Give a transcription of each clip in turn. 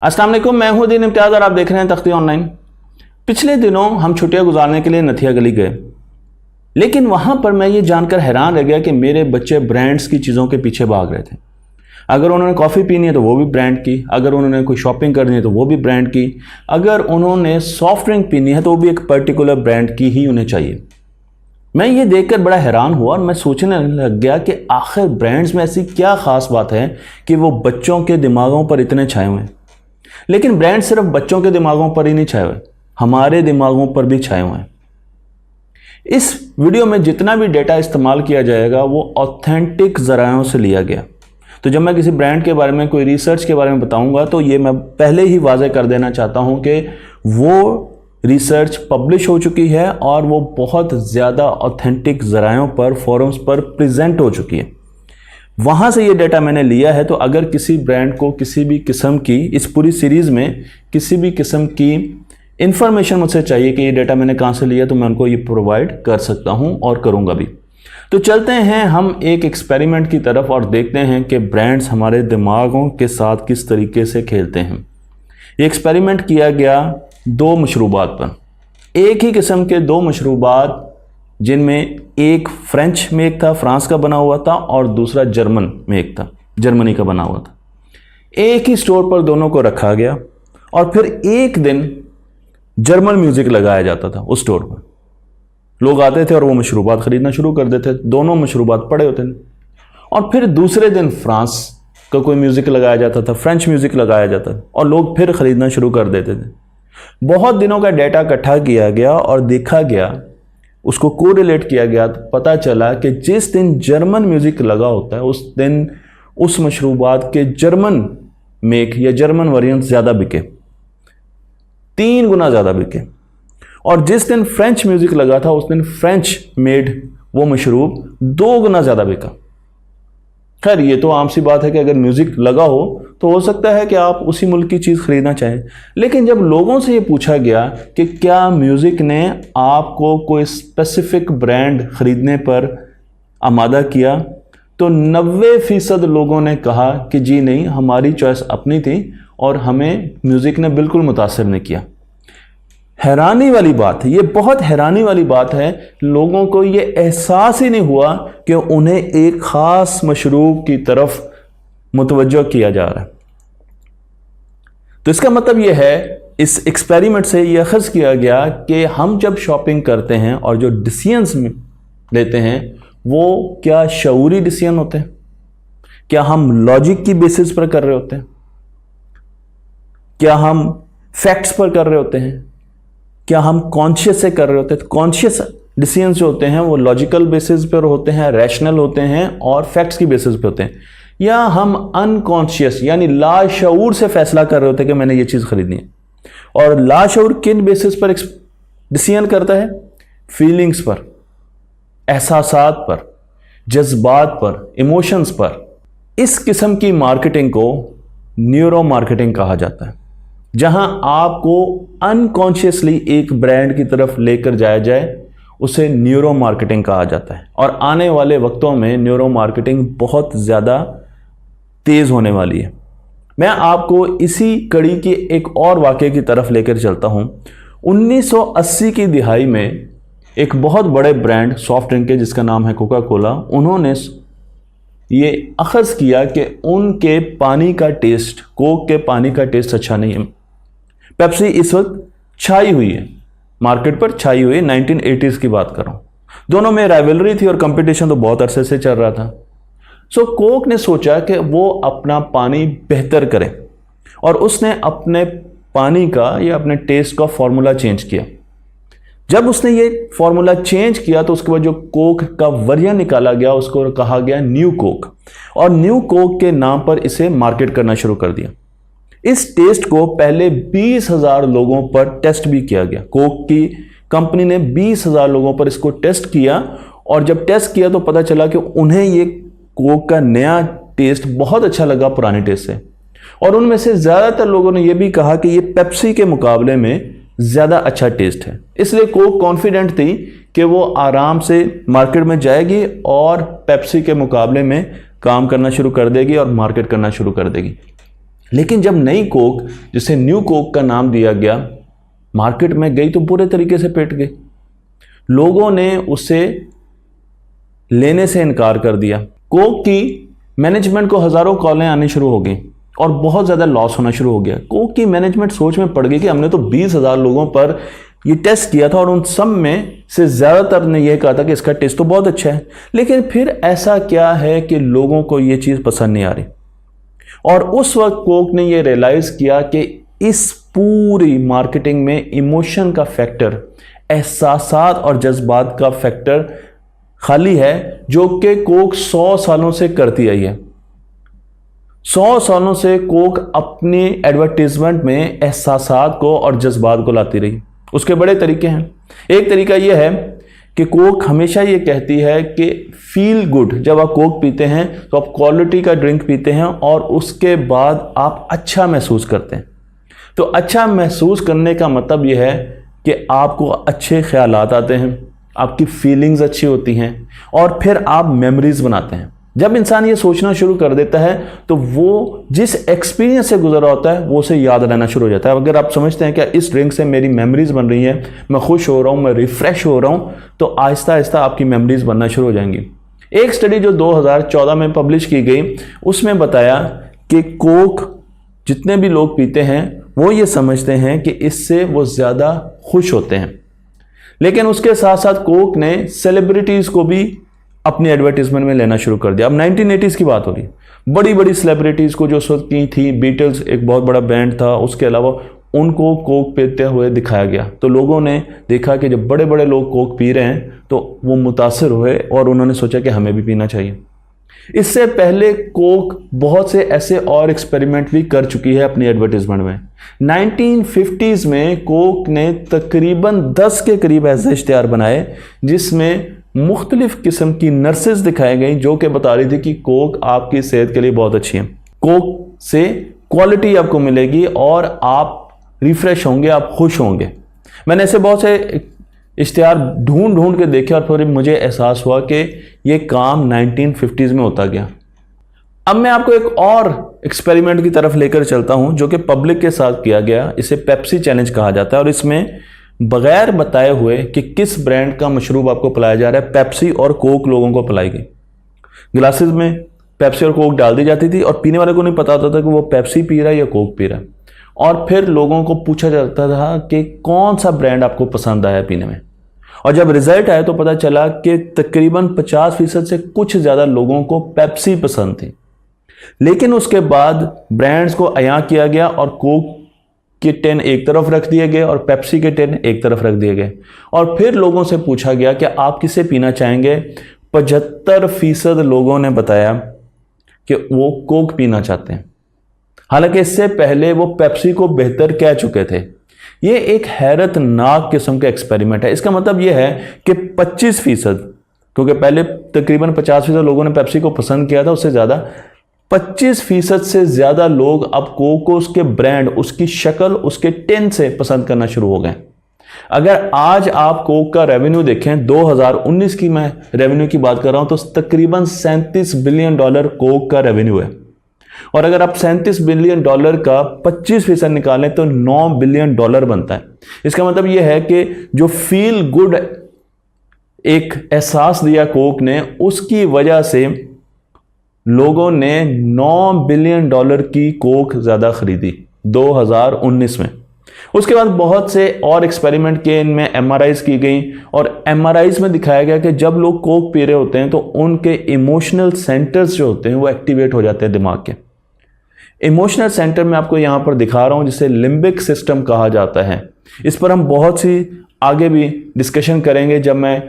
अस्सलाम वालेकुम, मैं हूं दीन इम्तियाज़ और आप देख रहे हैं तख्ती ऑनलाइन। पिछले दिनों हम छुट्टियां गुजारने के लिए नथिया गली गए, लेकिन वहां पर मैं ये जानकर हैरान रह गया कि मेरे बच्चे ब्रांड्स की चीज़ों के पीछे भाग रहे थे। अगर उन्होंने कॉफ़ी पीनी है तो वो भी ब्रांड की, अगर उन्होंने कोई शॉपिंग करनी है तो वो भी ब्रांड की, अगर उन्होंने सॉफ्ट ड्रिंक पीनी है तो वो भी एक पर्टिकुलर ब्रांड की ही उन्हें चाहिए। मैं ये देखकर बड़ा हैरान हुआ और मैं सोचने लग गया कि आखिर ब्रांड्स में ऐसी क्या ख़ास बात है कि वो बच्चों के दिमागों पर इतने छाए हुए हैं। लेकिन ब्रांड सिर्फ बच्चों के दिमागों पर ही नहीं छाए हुए, हमारे दिमागों पर भी छाए हुए हैं। इस वीडियो में जितना भी डेटा इस्तेमाल किया जाएगा वो ऑथेंटिक ज़रायों से लिया गया। तो जब मैं किसी ब्रांड के बारे में, कोई रिसर्च के बारे में बताऊंगा तो ये मैं पहले ही वाज़ेह कर देना चाहता हूं कि वो रिसर्च पब्लिश हो चुकी है और वो बहुत ज़्यादा ऑथेंटिक ज़रायों पर, फोरम्स पर प्रेजेंट हो चुकी है। वहाँ से ये डेटा मैंने लिया है। तो अगर किसी ब्रांड को किसी भी किस्म की, इस पूरी सीरीज़ में किसी भी किस्म की इंफॉर्मेशन मुझसे चाहिए कि ये डेटा मैंने कहाँ से लिया, तो मैं उनको ये प्रोवाइड कर सकता हूँ और करूँगा भी। तो चलते हैं हम एक एक्सपेरिमेंट की तरफ और देखते हैं कि ब्रांड्स हमारे दिमागों के साथ किस तरीके से खेलते हैं। ये एक्सपेरिमेंट किया गया दो मशरूबात पर, एक ही किस्म के दो मशरूबात, जिनमें एक फ्रेंच मेक था, फ्रांस का बना हुआ था, और दूसरा जर्मन मेक था, जर्मनी का बना हुआ था। एक ही स्टोर पर दोनों को रखा गया और फिर एक दिन जर्मन म्यूजिक लगाया जाता था उस स्टोर पर। लोग आते थे और वो मशरूबात खरीदना शुरू कर देते थे, दोनों मशरूबात पड़े होते थे। और फिर दूसरे दिन फ्रांस का कोई म्यूजिक लगाया जाता था, फ्रेंच म्यूजिक लगाया जाता था और लोग फिर खरीदना शुरू कर देते थे। बहुत दिनों का डेटा इकट्ठा किया गया और देखा गया, उसको कोरिलेट किया गया, तो पता चला कि जिस दिन जर्मन म्यूजिक लगा होता है उस दिन उस मशरूबात के जर्मन मेक या जर्मन वेरिएंट ज़्यादा बिके, 3 गुना ज़्यादा बिके। और जिस दिन फ्रेंच म्यूजिक लगा था उस दिन फ्रेंच मेड वो मशरूब 2 गुना ज़्यादा बिका। खैर, ये तो आम सी बात है कि अगर म्यूजिक लगा हो तो सकता है कि आप उसी मुल्क की चीज़ खरीदना चाहें। लेकिन जब लोगों से ये पूछा गया कि क्या म्यूजिक ने आपको कोई स्पेसिफिक ब्रांड खरीदने पर आमादा किया, तो 90% लोगों ने कहा कि जी नहीं, हमारी चॉइस अपनी थी और हमें म्यूजिक ने बिल्कुल मुतासिर नहीं किया। हैरानी वाली बात है, ये बहुत हैरानी वाली बात है, लोगों को ये एहसास ही नहीं हुआ कि उन्हें एक खास मशरूब की तरफ मुतवज्जो किया जा रहा है। तो इसका मतलब यह है, इस एक्सपेरिमेंट से यह अखज़ किया गया कि हम जब शॉपिंग करते हैं और जो डिसीजंस लेते हैं वो क्या शऊरी डिसीजन होते हैं, क्या हम लॉजिक की बेसिस पर कर रहे होते हैं, क्या हम फैक्ट्स पर कर रहे होते हैं, क्या हम कॉन्शियस से कर रहे होते हैं। तो कॉन्शियस डिसीजंस जो होते हैं वो लॉजिकल बेसिस पर होते हैं, रैशनल होते हैं और फैक्ट्स की बेसिस पे होते हैं, या हम अनकॉन्शियस यानी लाशऊर से फैसला कर रहे होते हैं कि मैंने ये चीज़ खरीदनी है। और लाशऊर किन बेसिस पर डिसीजन करता है? फीलिंग्स पर, एहसासात पर, जज्बात पर, इमोशंस पर। इस किस्म की मार्केटिंग को न्यूरो मार्केटिंग कहा जाता है, जहां आपको अनकॉन्शियसली एक ब्रांड की तरफ लेकर जाया जाए, उसे न्यूरो मार्केटिंग कहा जाता है। और आने वाले वक्तों में न्यूरो मार्केटिंग बहुत ज़्यादा तेज़ होने वाली है। मैं आपको इसी कड़ी की एक और वाक़े की तरफ लेकर चलता हूं। 1980 की दिहाई में एक बहुत बड़े ब्रांड सॉफ्ट ड्रिंक के, जिसका नाम है कोका कोला, उन्होंने ये अखज़ किया कि उनके पानी का टेस्ट, कोक के पानी का टेस्ट अच्छा नहीं है। पेप्सी इस वक्त छाई हुई है, मार्केट पर छाई हुई है, 1980s की बात कर रहा हूँ। दोनों में राइवलरी थी और कंपटीशन तो बहुत अरसे से चल रहा था। सो कोक ने सोचा कि वो अपना पानी बेहतर करे और उसने अपने पानी का या अपने टेस्ट का फॉर्मूला चेंज किया। जब उसने ये फॉर्मूला चेंज किया तो उसके बाद जो कोक का वेरिएंट निकाला गया उसको कहा गया न्यू कोक, और न्यू कोक के नाम पर इसे मार्केट करना शुरू कर दिया। इस टेस्ट को पहले 20,000 लोगों पर टेस्ट भी किया गया। कोक की कंपनी ने 20,000 लोगों पर इसको टेस्ट किया और जब टेस्ट किया तो पता चला कि उन्हें ये कोक का नया टेस्ट बहुत अच्छा लगा पुराने टेस्ट से। और उनमें से ज़्यादातर लोगों ने यह भी कहा कि ये पेप्सी के मुकाबले में ज़्यादा अच्छा टेस्ट है। इसलिए कोक कॉन्फिडेंट थी कि वो आराम से मार्केट में जाएगी और पेप्सी के मुकाबले में काम करना शुरू कर देगी और मार्केट करना शुरू कर देगी। लेकिन जब नई कोक, जिसे न्यू कोक का नाम दिया गया, मार्केट में गई तो बुरे तरीके से पिट गई। लोगों ने उसे लेने से इनकार कर दिया। कोक की मैनेजमेंट को हजारों कॉलें आनी शुरू हो गई और बहुत ज़्यादा लॉस होना शुरू हो गया। कोक की मैनेजमेंट सोच में पड़ गई कि हमने तो 20,000 लोगों पर ये टेस्ट किया था और उन सब में से ज़्यादातर ने यह कहा था कि इसका टेस्ट तो बहुत अच्छा है, लेकिन फिर ऐसा क्या है कि लोगों को ये चीज़ पसंद नहीं आ रही। और उस वक्त कोक ने यह रियलाइज़ किया कि इस पूरी मार्केटिंग में इमोशन का फैक्टर, एहसासात और जज्बात का फैक्टर खाली है, जो कि कोक 100 सालों से करती आई है। 100 सालों से कोक अपनी एडवर्टीजमेंट में एहसासात को और जज्बात को लाती रही। उसके बड़े तरीके हैं। एक तरीका यह है कि कोक हमेशा ये कहती है कि फील गुड। जब आप कोक पीते हैं तो आप क्वालिटी का ड्रिंक पीते हैं और उसके बाद आप अच्छा महसूस करते हैं। तो अच्छा महसूस करने का मतलब यह है कि आपको अच्छे ख्यालात आते हैं, आपकी फीलिंग्स अच्छी होती हैं और फिर आप मेमोरीज बनाते हैं। जब इंसान ये सोचना शुरू कर देता है तो वो जिस एक्सपीरियंस से गुजरा होता है वो उसे याद रहना शुरू हो जाता है। अगर आप समझते हैं कि इस ड्रिंक से मेरी मेमोरीज बन रही हैं, मैं खुश हो रहा हूँ, मैं रिफ्रेश हो रहा हूँ, तो आहिस्ता आहिस्ता आपकी मेमोरीज बनना शुरू हो जाएंगी। एक स्टडी जो 2014 में पब्लिश की गई, उसमें बताया कि कोक जितने भी लोग पीते हैं वो ये समझते हैं कि इससे वो ज़्यादा खुश होते हैं। लेकिन उसके साथ साथ कोक ने सेलिब्रिटीज़ को भी अपनी एडवर्टीजमेंट में लेना शुरू कर दिया। अब 1980s की बात हो रही है। बड़ी बड़ी सेलिब्रिटीज़ को जो उस वक्त की थी, बीटल्स एक बहुत बड़ा बैंड था, उसके अलावा उनको कोक पीते हुए दिखाया गया। तो लोगों ने देखा कि जब बड़े बड़े लोग कोक पी रहे हैं तो वो मुतासिर हुए और उन्होंने सोचा कि हमें भी पीना चाहिए। इससे पहले कोक बहुत से ऐसे और एक्सपेरिमेंट भी कर चुकी है अपनी एडवर्टीजमेंट में। 1950s में कोक ने तकरीबन 10 के करीब ऐसे इश्तिहार बनाए जिसमें मुख्तलिफ किस्म की नर्सेज दिखाई गई जो कि बता रही थी कि कोक आपकी सेहत के लिए बहुत अच्छी है, कोक से क्वालिटी आपको मिलेगी और आप रिफ्रेश होंगे, आप खुश होंगे। मैंने ऐसे बहुत से इश्तिहार ढूंढ ढूंढ के देखे और फिर मुझे एहसास हुआ कि ये काम 1950s में होता गया। अब मैं आपको एक और एक्सपेरिमेंट की तरफ लेकर चलता हूं जो कि पब्लिक के साथ किया गया। इसे पेप्सी चैलेंज कहा जाता है और इसमें बगैर बताए हुए कि किस ब्रांड का मशरूब आपको पिलाया जा रहा है, पेप्सी और कोक लोगों को पिलाई गई। गिलासेस में पेप्सी और कोक डाल दी जाती थी और पीने वाले को नहीं पता होता था कि वो पेप्सी पी रहा है या कोक पी रहा है। और फिर लोगों को पूछा जाता था कि कौन सा ब्रांड आपको पसंद आया पीने में। और जब रिजल्ट आया तो पता चला कि तकरीबन 50% से कुछ ज़्यादा लोगों को पेप्सी पसंद थी। लेकिन उसके बाद ब्रांड्स को अयां किया गया और कोक के 10 एक तरफ रख दिए गए और पेप्सी के 10 एक तरफ रख दिए गए। और फिर लोगों से पूछा गया कि आप किसे पीना चाहेंगे। 75% लोगों ने बताया कि वो कोक पीना चाहते हैं, हालांकि इससे पहले वो पेप्सी को बेहतर कह चुके थे। ये एक हैरतनाक किस्म का एक्सपेरिमेंट है। इसका मतलब ये है कि 25%, क्योंकि पहले तकरीबन 50% लोगों ने पेप्सी को पसंद किया था, उससे ज़्यादा 25% से ज़्यादा लोग अब कोक को उसके ब्रांड, उसकी शक्ल, उसके टिन से पसंद करना शुरू हो गए। अगर आज आप कोक का रेवेन्यू देखें, 2019 की मैं रेवेन्यू की बात कर रहा हूं, तो तकरीबन $37 बिलियन कोक का रेवेन्यू है। और अगर आप $37 बिलियन का 25% निकालें तो $9 बिलियन बनता है। इसका मतलब यह है कि जो फील गुड एक एहसास दिया कोक ने, उसकी वजह से लोगों ने $9 बिलियन की कोक ज्यादा खरीदी 2019 में। उसके बाद बहुत से और एक्सपेरिमेंट किए, इनमें MRIs की गई और MRIs में दिखाया गया कि जब लोग कोक पी रहे होते हैं तो उनके इमोशनल सेंटर्स जो होते हैं वो एक्टिवेट हो जाते हैं दिमाग के। इमोशनल सेंटर में आपको यहां पर दिखा रहा हूं, जिसे लिम्बिक सिस्टम कहा जाता है। इस पर हम बहुत सी आगे भी डिस्कशन करेंगे जब मैं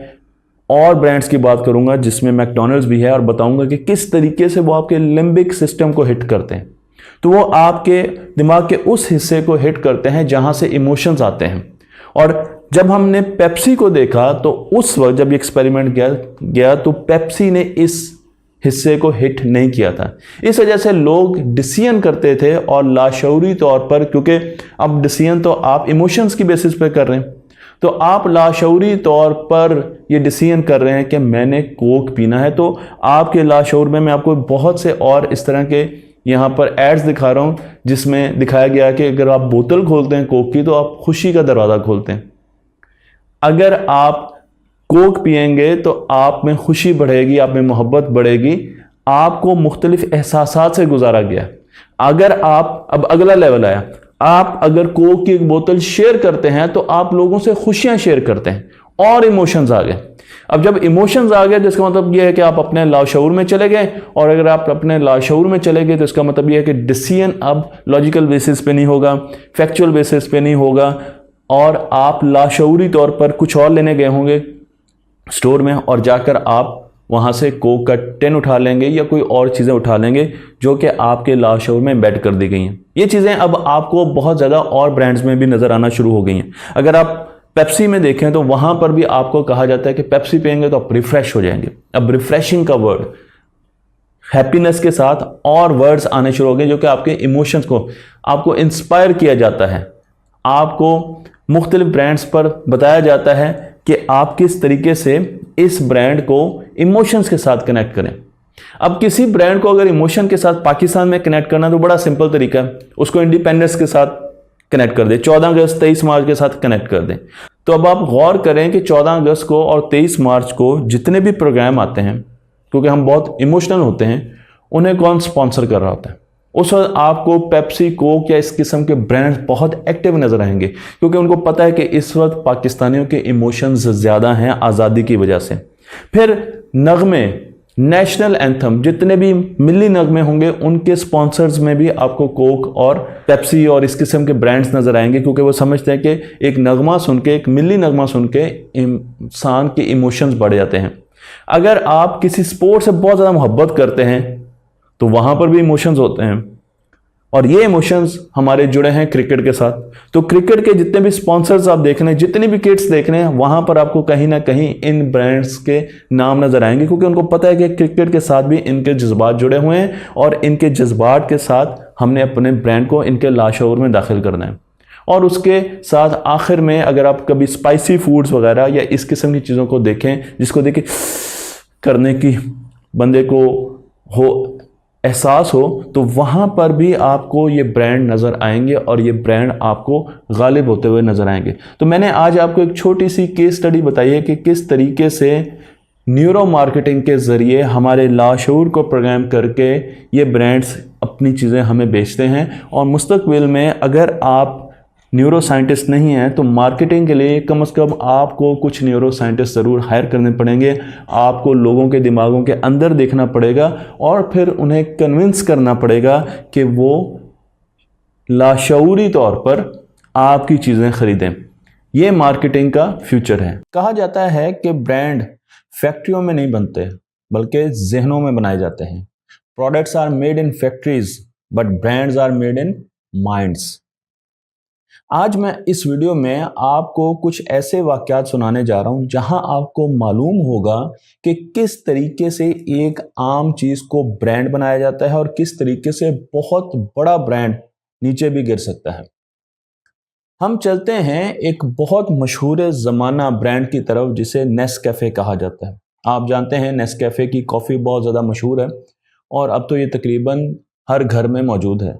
और ब्रांड्स की बात करूंगा, जिसमें मैकडॉनल्ड्स भी है, और बताऊंगा कि किस तरीके से वो आपके लिम्बिक सिस्टम को हिट करते हैं। तो वो आपके दिमाग के उस हिस्से को हिट करते हैं जहां से इमोशंस आते हैं। और जब हमने पेप्सी को देखा तो उस वक्त जब ये एक्सपेरिमेंट गया तो पेप्सी ने इस हिस्से को हिट नहीं किया था। इस वजह से लोग डिसीजन करते थे और लाशऊरी तौर पर, क्योंकि अब डिसीजन तो आप इमोशंस की बेसिस पे कर रहे हैं, तो आप लाशऊरी तौर पर ये डिसीजन कर रहे हैं कि मैंने कोक पीना है। तो आपके लाशऊर में मैं आपको बहुत से और इस तरह के यहाँ पर एड्स दिखा रहा हूँ जिसमें दिखाया गया कि अगर आप बोतल खोलते हैं कोक की तो आप खुशी का दरवाज़ा खोलते हैं। अगर आप कोक पिएंगे तो आप में खुशी बढ़ेगी, आप में मोहब्बत बढ़ेगी, आपको मुख्तलिफ एहसासात से गुजारा गया। अगर आप, अब अगला लेवल आया, आप अगर कोक की एक बोतल शेयर करते हैं तो आप लोगों से खुशियां शेयर करते हैं और इमोशंस आ गए। अब जब इमोशंस आ गए तो इसका मतलब यह है कि आप अपने लाशऊर में चले गए, और अगर आप अपने लाशऊर में चले गए तो इसका मतलब यह है कि डिसीजन अब लॉजिकल बेसिस पे नहीं होगा, फैक्चुअल बेसिस पे नहीं होगा, और आप लाशऊरी तौर पर कुछ और लेने गए होंगे स्टोर में, और जाकर आप वहाँ से कोक का टिन उठा लेंगे या कोई और चीज़ें उठा लेंगे जो कि आपके लाशऊर में एम्बेड कर दी गई हैं। ये चीज़ें अब आपको बहुत ज़्यादा और ब्रांड्स में भी नज़र आना शुरू हो गई हैं। अगर आप पेप्सी में देखें तो वहाँ पर भी आपको कहा जाता है कि पेप्सी पिएंगे तो आप रिफ्रेश हो जाएंगे। अब रिफ्रेशिंग का वर्ड हैप्पीनेस के साथ और वर्ड्स आने शुरू हो गए जो कि आपके इमोशंस को, आपको इंस्पायर किया जाता है। आपको मुख्तलिफ ब्रांड्स पर बताया जाता है कि आप किस तरीके से इस ब्रांड को इमोशंस के साथ कनेक्ट करें। अब किसी ब्रांड को अगर इमोशन के साथ पाकिस्तान में कनेक्ट करना तो बड़ा सिंपल तरीका है, उसको इंडिपेंडेंस के साथ कनेक्ट कर दें, 14 अगस्त 23 मार्च के साथ कनेक्ट कर दें। तो अब आप गौर करें कि 14 अगस्त को और 23 मार्च को जितने भी प्रोग्राम आते हैं, क्योंकि हम बहुत इमोशनल होते हैं, उन्हें कौन स्पॉन्सर कर रहा होता है? उस वक्त आपको पेप्सी, कोक या इस किस्म के ब्रांड्स बहुत एक्टिव नजर आएंगे, क्योंकि उनको पता है कि इस वक्त पाकिस्तानियों के इमोशंस ज़्यादा हैं आज़ादी की वजह से। फिर नगमे, नेशनल एंथम, जितने भी मिली नगमे होंगे उनके स्पॉन्सर्स में भी आपको कोक और पेप्सी और इस किस्म के ब्रांड्स नजर आएंगे, क्योंकि वो समझते हैं कि एक नगमा सुन के, एक मिली नगमा सुन के इंसान के इमोशंस बढ़ जाते हैं। अगर आप किसी स्पोर्ट से बहुत ज़्यादा मोहब्बत करते हैं तो वहां पर भी इमोशंस होते हैं, और ये इमोशंस हमारे जुड़े हैं क्रिकेट के साथ। तो क्रिकेट के जितने भी स्पॉन्सर्स आप देख रहे हैं, जितनी भी किट्स देख रहे हैं, वहां पर आपको कहीं ना कहीं इन ब्रांड्स के नाम नजर आएंगे, क्योंकि उनको पता है कि क्रिकेट के साथ भी इनके जज्बात जुड़े हुए हैं, और इनके जज्बात के साथ हमने अपने ब्रांड को इनके लाशऊर में दाखिल करना है। और उसके साथ आखिर में अगर आप कभी स्पाइसी फूड्स वगैरह या इस किस्म की चीज़ों को देखें, जिसको देखें करने की बंदे को हो एहसास हो, तो वहाँ पर भी आपको ये ब्रांड नज़र आएंगे और ये ब्रांड आपको गालिब होते हुए नज़र आएंगे। तो मैंने आज आपको एक छोटी सी केस स्टडी बताई है कि किस तरीके से न्यूरो मार्केटिंग के ज़रिए हमारे लाशऊर को प्रोग्राम करके ये ब्रांड्स अपनी चीज़ें हमें बेचते हैं। और मुस्तकबिल में अगर आप न्यूरो साइंटिस्ट नहीं हैं तो मार्केटिंग के लिए कम से कम आपको कुछ न्यूरो साइंटिस्ट ज़रूर हायर करने पड़ेंगे। आपको लोगों के दिमागों के अंदर देखना पड़ेगा और फिर उन्हें कन्विंस करना पड़ेगा कि वो लाशऊरी तौर पर आपकी चीज़ें खरीदें। ये मार्केटिंग का फ्यूचर है। कहा जाता है कि ब्रांड फैक्ट्रियों में नहीं बनते बल्कि जहनों में बनाए जाते हैं। Products are made in factories but brands are made in minds. आज मैं इस वीडियो में आपको कुछ ऐसे वाक़यात सुनाने जा रहा हूं जहां आपको मालूम होगा कि किस तरीके से एक आम चीज़ को ब्रांड बनाया जाता है और किस तरीके से बहुत बड़ा ब्रांड नीचे भी गिर सकता है। हम चलते हैं एक बहुत मशहूर ज़माना ब्रांड की तरफ जिसे नेस्कैफ़े कहा जाता है। आप जानते हैं नेस्कैफ़े की कॉफ़ी बहुत ज़्यादा मशहूर है और अब तो ये तकरीबन हर घर में मौजूद है।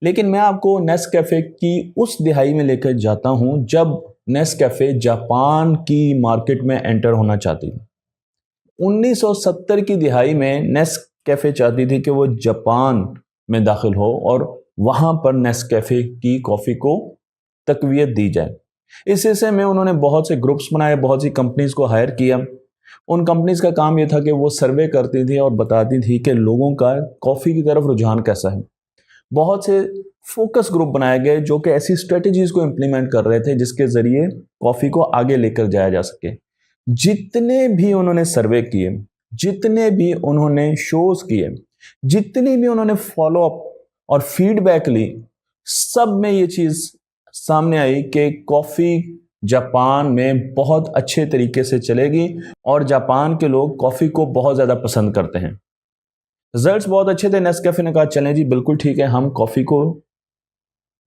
लेकिन मैं आपको नेस्कैफ़े की उस दिहाई में लेकर जाता हूं जब नेस्कैफ़े जापान की मार्केट में एंटर होना चाहती थी। 1970 की दिहाई में नेस्कैफ़े चाहती थी कि वो जापान में दाखिल हो और वहां पर नेस्कैफ़े की कॉफ़ी को तकवीयत दी जाए। इस सिलसिले में उन्होंने बहुत से ग्रुप्स बनाए, बहुत सी कंपनीज को हायर किया। उन कंपनीज का काम यह था कि वो सर्वे करती थी और बताती थी कि लोगों का कॉफ़ी की तरफ रुझान कैसा है। बहुत से फोकस ग्रुप बनाए गए जो कि ऐसी स्ट्रेटजीज को इम्प्लीमेंट कर रहे थे जिसके ज़रिए कॉफ़ी को आगे लेकर जाया जा सके। जितने भी उन्होंने सर्वे किए, जितने भी उन्होंने शोज़ किए, जितनी भी उन्होंने फॉलो अप और फीडबैक ली, सब में ये चीज़ सामने आई कि कॉफ़ी जापान में बहुत अच्छे तरीके से चलेगी और जापान के लोग कॉफ़ी को बहुत ज़्यादा पसंद करते हैं। रिजल्ट्स बहुत अच्छे थे। नेस्कैफे ने कहा चलें जी, बिल्कुल ठीक है, हम कॉफ़ी को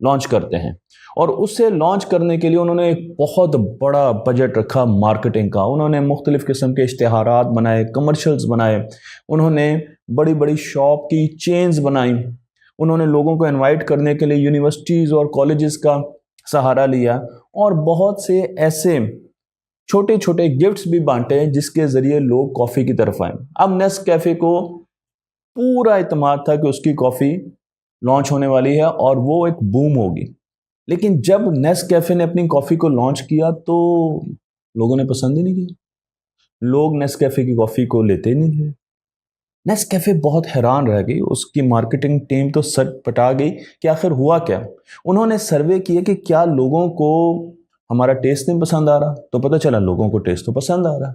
लॉन्च करते हैं। और उससे लॉन्च करने के लिए उन्होंने एक बहुत बड़ा बजट रखा मार्केटिंग का। उन्होंने मुख्तलिफ़ किस्म के इश्तिहारात बनाए, कमर्शियल्स बनाए, उन्होंने बड़ी बड़ी शॉप की चेन्स बनाई उन्होंने लोगों को इनवाइट करने के लिए यूनिवर्सिटीज़ और कॉलेजेस का सहारा लिया और बहुत से ऐसे छोटे छोटे गिफ्ट्स भी बांटे जिसके ज़रिए लोग कॉफ़ी की तरफ आए। अब नेस्कैफ़े को पूरा इत्मीनान था कि उसकी कॉफ़ी लॉन्च होने वाली है और वो एक बूम होगी। लेकिन जब नेस्कैफ़े ने अपनी कॉफ़ी को लॉन्च किया तो लोगों ने पसंद ही नहीं किया। लोग नेस्कैफ़े की कॉफ़ी को लेते ही नहीं थे। नेस्कैफ़े बहुत हैरान रह गई, उसकी मार्केटिंग टीम तो सट पटा गई कि आखिर हुआ क्या। उन्होंने सर्वे किया कि क्या लोगों को हमारा टेस्ट नहीं पसंद आ रहा, तो पता चला लोगों को टेस्ट तो पसंद आ रहा।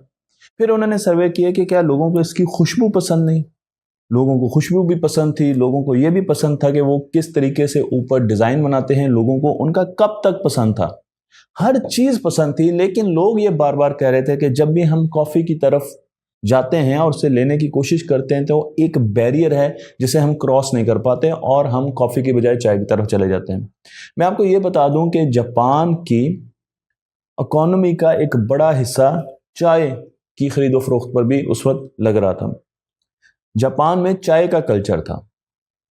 फिर उन्होंने सर्वे किया कि क्या लोगों को इसकी खुशबू पसंद नहीं। लोगों को खुशबू भी पसंद थी, लोगों को यह भी पसंद था कि वो किस तरीके से ऊपर डिज़ाइन बनाते हैं, लोगों को उनका कप तक पसंद था, हर चीज़ पसंद थी। लेकिन लोग ये बार बार कह रहे थे कि जब भी हम कॉफ़ी की तरफ जाते हैं और उसे लेने की कोशिश करते हैं तो एक बैरियर है जिसे हम क्रॉस नहीं कर पाते और हम कॉफ़ी की बजाय चाय की तरफ चले जाते हैं। मैं आपको ये बता दूं कि जापान की इकोनॉमी का एक बड़ा हिस्सा चाय की खरीदो फरोख्त पर भी उस वक्त लग रहा था। जापान में चाय का कल्चर था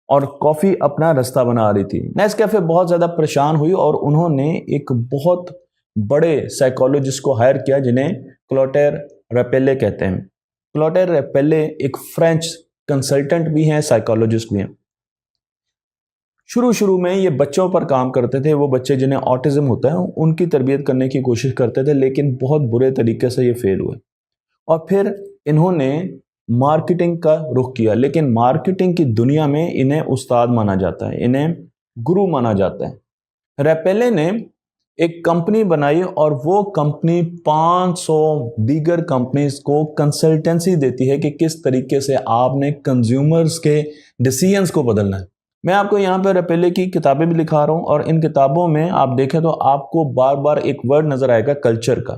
और कॉफ़ी अपना रास्ता बना रही थी। नेस्कैफे बहुत ज़्यादा परेशान हुई और उन्होंने एक बहुत बड़े साइकोलॉजिस्ट को हायर किया जिन्हें क्लोटेर रेपेले कहते हैं। क्लोटेर रेपेले एक फ्रेंच कंसल्टेंट भी हैं, साइकोलॉजिस्ट भी हैं। शुरू शुरू में ये बच्चों पर काम करते थे, वो बच्चे जिन्हें ऑटिज्म होता है उनकी तरबियत करने की कोशिश करते थे, लेकिन बहुत बुरे तरीके से ये फेल हुए। और फिर इन्होंने मार्केटिंग का रुख किया, लेकिन मार्केटिंग की दुनिया में इन्हें उस्ताद माना जाता है, इन्हें गुरु माना जाता है। रेपेले ने एक कंपनी बनाई और वो कंपनी 500 दीगर कंपनीज को कंसल्टेंसी देती है कि किस तरीके से आपने कंज्यूमर्स के डिसीजंस को बदलना है। मैं आपको यहाँ पे रेपेले की किताबें भी लिखा रहा हूँ और इन किताबों में आप देखें तो आपको बार बार एक वर्ड नजर आएगा, कल्चर का।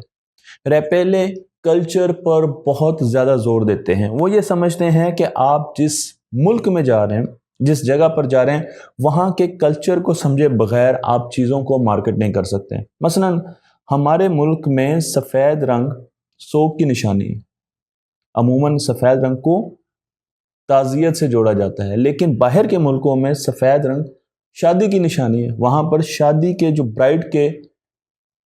रेपेले कल्चर पर बहुत ज़्यादा जोर देते हैं। वो ये समझते हैं कि आप जिस मुल्क में जा रहे हैं, जिस जगह पर जा रहे हैं, वहाँ के कल्चर को समझे बगैर आप चीज़ों को मार्केट नहीं कर सकते। मसलन हमारे मुल्क में सफ़ेद रंग सोग की निशानी है। अमूमन सफ़ेद रंग को ताज़ियत से जोड़ा जाता है, लेकिन बाहर के मुल्कों में सफ़ेद रंग शादी की निशानी है। वहाँ पर शादी के जो ब्राइड के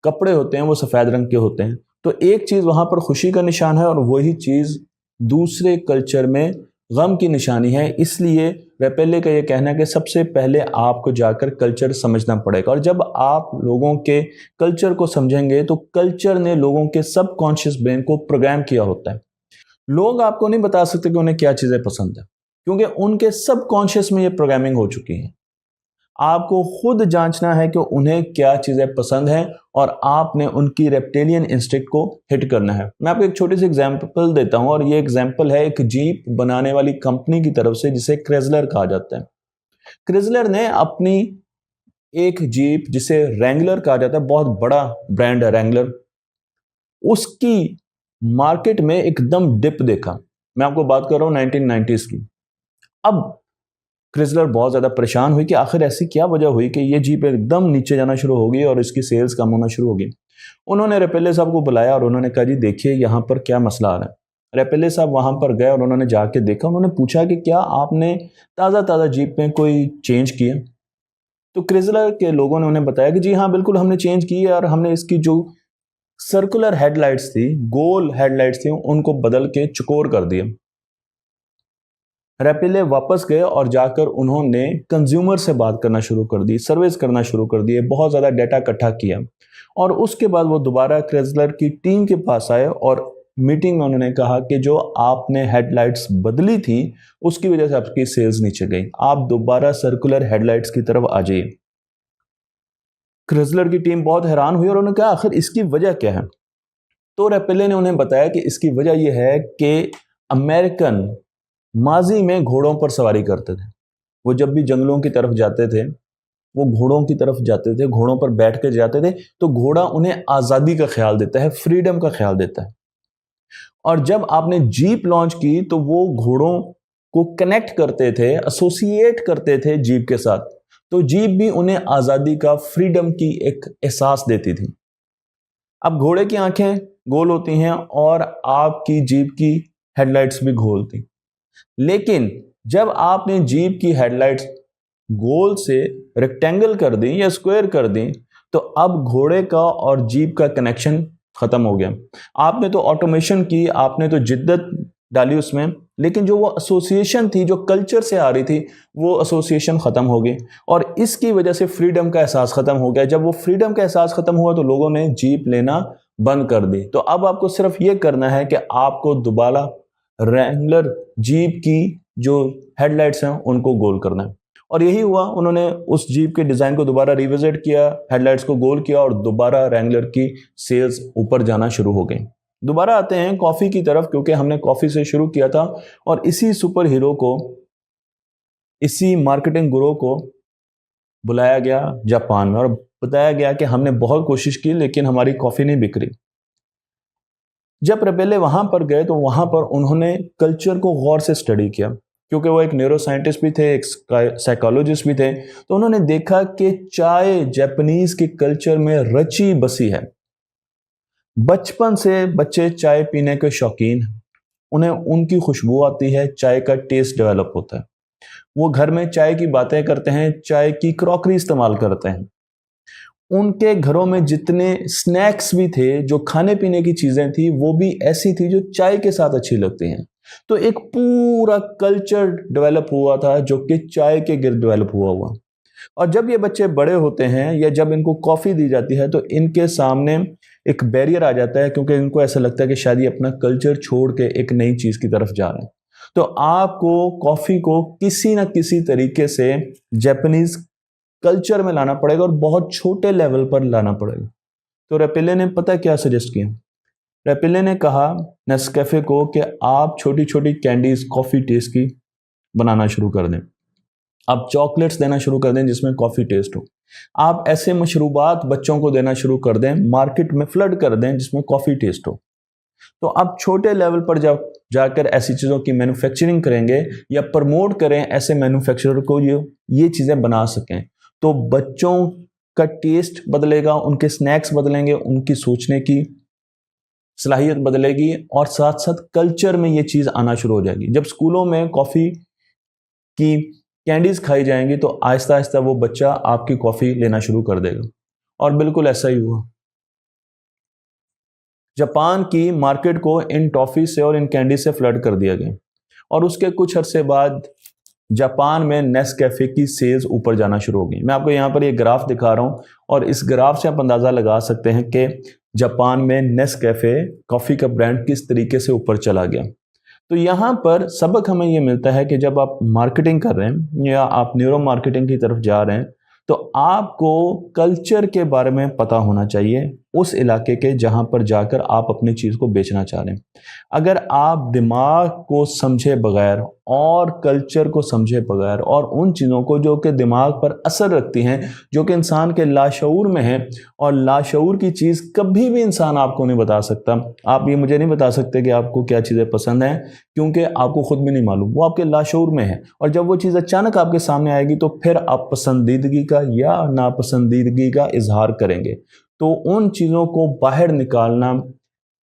कपड़े होते हैं वो सफ़ेद रंग के होते हैं। तो एक चीज़ वहाँ पर खुशी का निशान है और वही चीज़ दूसरे कल्चर में गम की निशानी है। इसलिए रेपेले का ये कहना है कि सबसे पहले आपको जाकर कल्चर समझना पड़ेगा, और जब आप लोगों के कल्चर को समझेंगे तो कल्चर ने लोगों के सबकॉन्शियस ब्रेन को प्रोग्राम किया होता है। लोग आपको नहीं बता सकते कि उन्हें क्या चीज़ें पसंद है, क्योंकि उनके सबकॉन्शियस में ये प्रोग्रामिंग हो चुकी है। आपको खुद जांचना है कि उन्हें क्या चीज़ें पसंद हैं और आपने उनकी रेप्टेलियन इंस्टिंक्ट को हिट करना है। मैं आपको एक छोटी सी एग्जांपल देता हूं, और ये एग्जांपल है एक जीप बनाने वाली कंपनी की तरफ से जिसे क्रिजलर कहा जाता है। क्रिजलर ने अपनी एक जीप जिसे रैंगलर कहा जाता है, बहुत बड़ा ब्रांड है रैंगलर, उसकी मार्केट में एकदम डिप देखा। मैं आपको बात कर रहा हूं 1990s की। अब क्रिजलर बहुत ज़्यादा परेशान हुई कि आखिर ऐसी क्या वजह हुई कि ये जीप एकदम नीचे जाना शुरू हो गई और इसकी सेल्स कम होना शुरू हो गई। उन्होंने रेपेले साहब को बुलाया और उन्होंने कहा, जी देखिए यहाँ पर क्या मसला आ रहा है। रेपेले साहब वहाँ पर गए और उन्होंने जाके देखा। उन्होंने पूछा कि क्या आपने ताज़ा जीप में कोई चेंज किया? तो क्रिजलर के लोगों ने उन्हें बताया कि जी हाँ बिल्कुल हमने चेंज की है, और हमने इसकी जो सर्कुलर हेडलाइट्स थी, गोल हेडलाइट्स थी, उनको बदल के चौकोर कर दिया। रेपेले वापस गए और जाकर उन्होंने कंज्यूमर से बात करना शुरू कर दी, सर्विस करना शुरू कर दिए, बहुत ज़्यादा डाटा इकट्ठा किया, और उसके बाद वो दोबारा क्रिजलर की टीम के पास आए और मीटिंग में उन्होंने कहा कि जो आपने हेडलाइट्स बदली थी उसकी वजह से आपकी सेल्स नीचे गई, आप दोबारा सर्कुलर हेडलाइट्स की तरफ आ जाइए। क्रिजलर की टीम बहुत हैरान हुई और उन्होंने कहा आखिर इसकी वजह क्या है। तो रेपेले ने उन्हें बताया कि इसकी वजह यह है कि अमेरिकन माजी में घोड़ों पर सवारी करते थे। वो जब भी जंगलों की तरफ जाते थे, वो घोड़ों की तरफ जाते थे, घोड़ों पर बैठ कर जाते थे, तो घोड़ा उन्हें आज़ादी का ख्याल देता है, फ्रीडम का ख्याल देता है। और जब आपने जीप लॉन्च की तो वो घोड़ों को कनेक्ट करते थे, एसोसिएट करते थे जीप के साथ, तो जीप भी उन्हें आज़ादी का, फ्रीडम की एक एहसास देती थी। अब घोड़े की आंखें गोल होती हैं और आपकी जीप की हेडलाइट्स भी गोल थी, लेकिन जब आपने जीप की हेडलाइट्स गोल से रेक्टेंगल कर दें या स्क्वायर कर दें, तो अब घोड़े का और जीप का कनेक्शन खत्म हो गया। आपने तो ऑटोमेशन की, आपने तो जिद्दत डाली उसमें, लेकिन जो वो एसोसिएशन थी, जो कल्चर से आ रही थी, वो एसोसिएशन खत्म हो गई और इसकी वजह से फ्रीडम का एहसास खत्म हो गया। जब वो फ्रीडम का एहसास खत्म हुआ तो लोगों ने जीप लेना बंद कर दी। तो अब आपको सिर्फ ये करना है कि आपको दोबारा रैंगलर जीप की जो हेडलाइट्स हैं उनको गोल करना है, और यही हुआ। उन्होंने उस जीप के डिजाइन को दोबारा रिविजिट किया, हेडलाइट्स को गोल किया और दोबारा रैंगलर की सेल्स ऊपर जाना शुरू हो गई। दोबारा आते हैं कॉफी की तरफ, क्योंकि हमने कॉफी से शुरू किया था और इसी सुपर हीरो को, इसी मार्केटिंग गुरु को बुलाया गया जापान में और बताया गया कि हमने बहुत कोशिश की लेकिन हमारी कॉफी नहीं बिक रही। जब रेपेले वहां पर गए तो वहां पर उन्होंने कल्चर को गौर से स्टडी किया, क्योंकि वो एक न्यूरो साइंटिस्ट भी थे, एक साइकोलॉजिस्ट भी थे। तो उन्होंने देखा कि चाय जापानीज के कल्चर में रची बसी है। बचपन से बच्चे चाय पीने के शौकीन हैं, उन्हें उनकी खुशबू आती है, चाय का टेस्ट डेवलप होता है। वो घर में चाय की बातें करते हैं, चाय की क्रॉकरी इस्तेमाल करते हैं। उनके घरों में जितने स्नैक्स भी थे, जो खाने पीने की चीजें थी, वो भी ऐसी थी जो चाय के साथ अच्छी लगती हैं। तो एक पूरा कल्चर डेवलप हुआ था जो कि चाय के गिर्द डेवलप हुआ। और जब ये बच्चे बड़े होते हैं या जब इनको कॉफी दी जाती है तो इनके सामने एक बैरियर आ जाता है, क्योंकि इनको ऐसा लगता है कि शायद ये अपना कल्चर छोड़ के एक नई चीज की तरफ जा रहे हैं। तो आपको कॉफी को किसी ना किसी तरीके से जापानीज कल्चर में लाना पड़ेगा और बहुत छोटे लेवल पर लाना पड़ेगा। तो रेपेले ने पता क्या सजेस्ट किया? रेपेले ने कहा नेस्कैफे को कि आप छोटी छोटी कैंडीज कॉफी टेस्ट की बनाना शुरू कर दें। आप चॉकलेट्स देना शुरू कर दें जिसमें कॉफी टेस्ट हो। आप ऐसे मशरूबात बच्चों को देना शुरू कर दें, मार्केट में फ्लड कर दें जिसमें कॉफी टेस्ट हो। तो आप छोटे लेवल पर जाकर ऐसी चीजों की मैन्युफैक्चरिंग करेंगे या प्रमोट करें ऐसे मैन्युफैक्चरर को ये चीजें बना सकें, तो बच्चों का टेस्ट बदलेगा, उनके स्नैक्स बदलेंगे, उनकी सोचने की सलाहियत बदलेगी और साथ साथ कल्चर में ये चीज आना शुरू हो जाएगी। जब स्कूलों में कॉफी की कैंडीज खाई जाएंगी तो आहिस्ता आहिस्ता वो बच्चा आपकी कॉफी लेना शुरू कर देगा, और बिल्कुल ऐसा ही हुआ। जापान की मार्केट को इन टॉफी से और इन कैंडी से फ्लड कर दिया गया, और उसके कुछ अरसे बाद जापान में नेस्कैफे की सेल्स ऊपर जाना शुरू हो गई। मैं आपको यहाँ पर ये ग्राफ दिखा रहा हूँ और इस ग्राफ से आप अंदाजा लगा सकते हैं कि जापान में नेस्कैफे कॉफी का ब्रांड किस तरीके से ऊपर चला गया। तो यहाँ पर सबक हमें ये मिलता है कि जब आप मार्केटिंग कर रहे हैं या आप न्यूरो मार्केटिंग की तरफ जा रहे हैं तो आपको कल्चर के बारे में पता होना चाहिए, उस इलाके के जहां पर जाकर आप अपनी चीज को बेचना चाह रहे हैं। अगर आप दिमाग को समझे बगैर और कल्चर को समझे बगैर और उन चीज़ों को जो कि दिमाग पर असर रखती हैं, जो कि इंसान के लाशऊर में है, और लाशऊर की चीज़ कभी भी इंसान आपको नहीं बता सकता। आप ये मुझे नहीं बता सकते कि आपको क्या चीज़ें पसंद हैं, क्योंकि आपको खुद भी नहीं मालूम, वो आपके लाशऊर में है। और जब वो चीज़ अचानक आपके सामने आएगी तो फिर आप पसंदीदगी का या नापसंदीदगी का इजहार करेंगे। तो उन चीज़ों को बाहर निकालना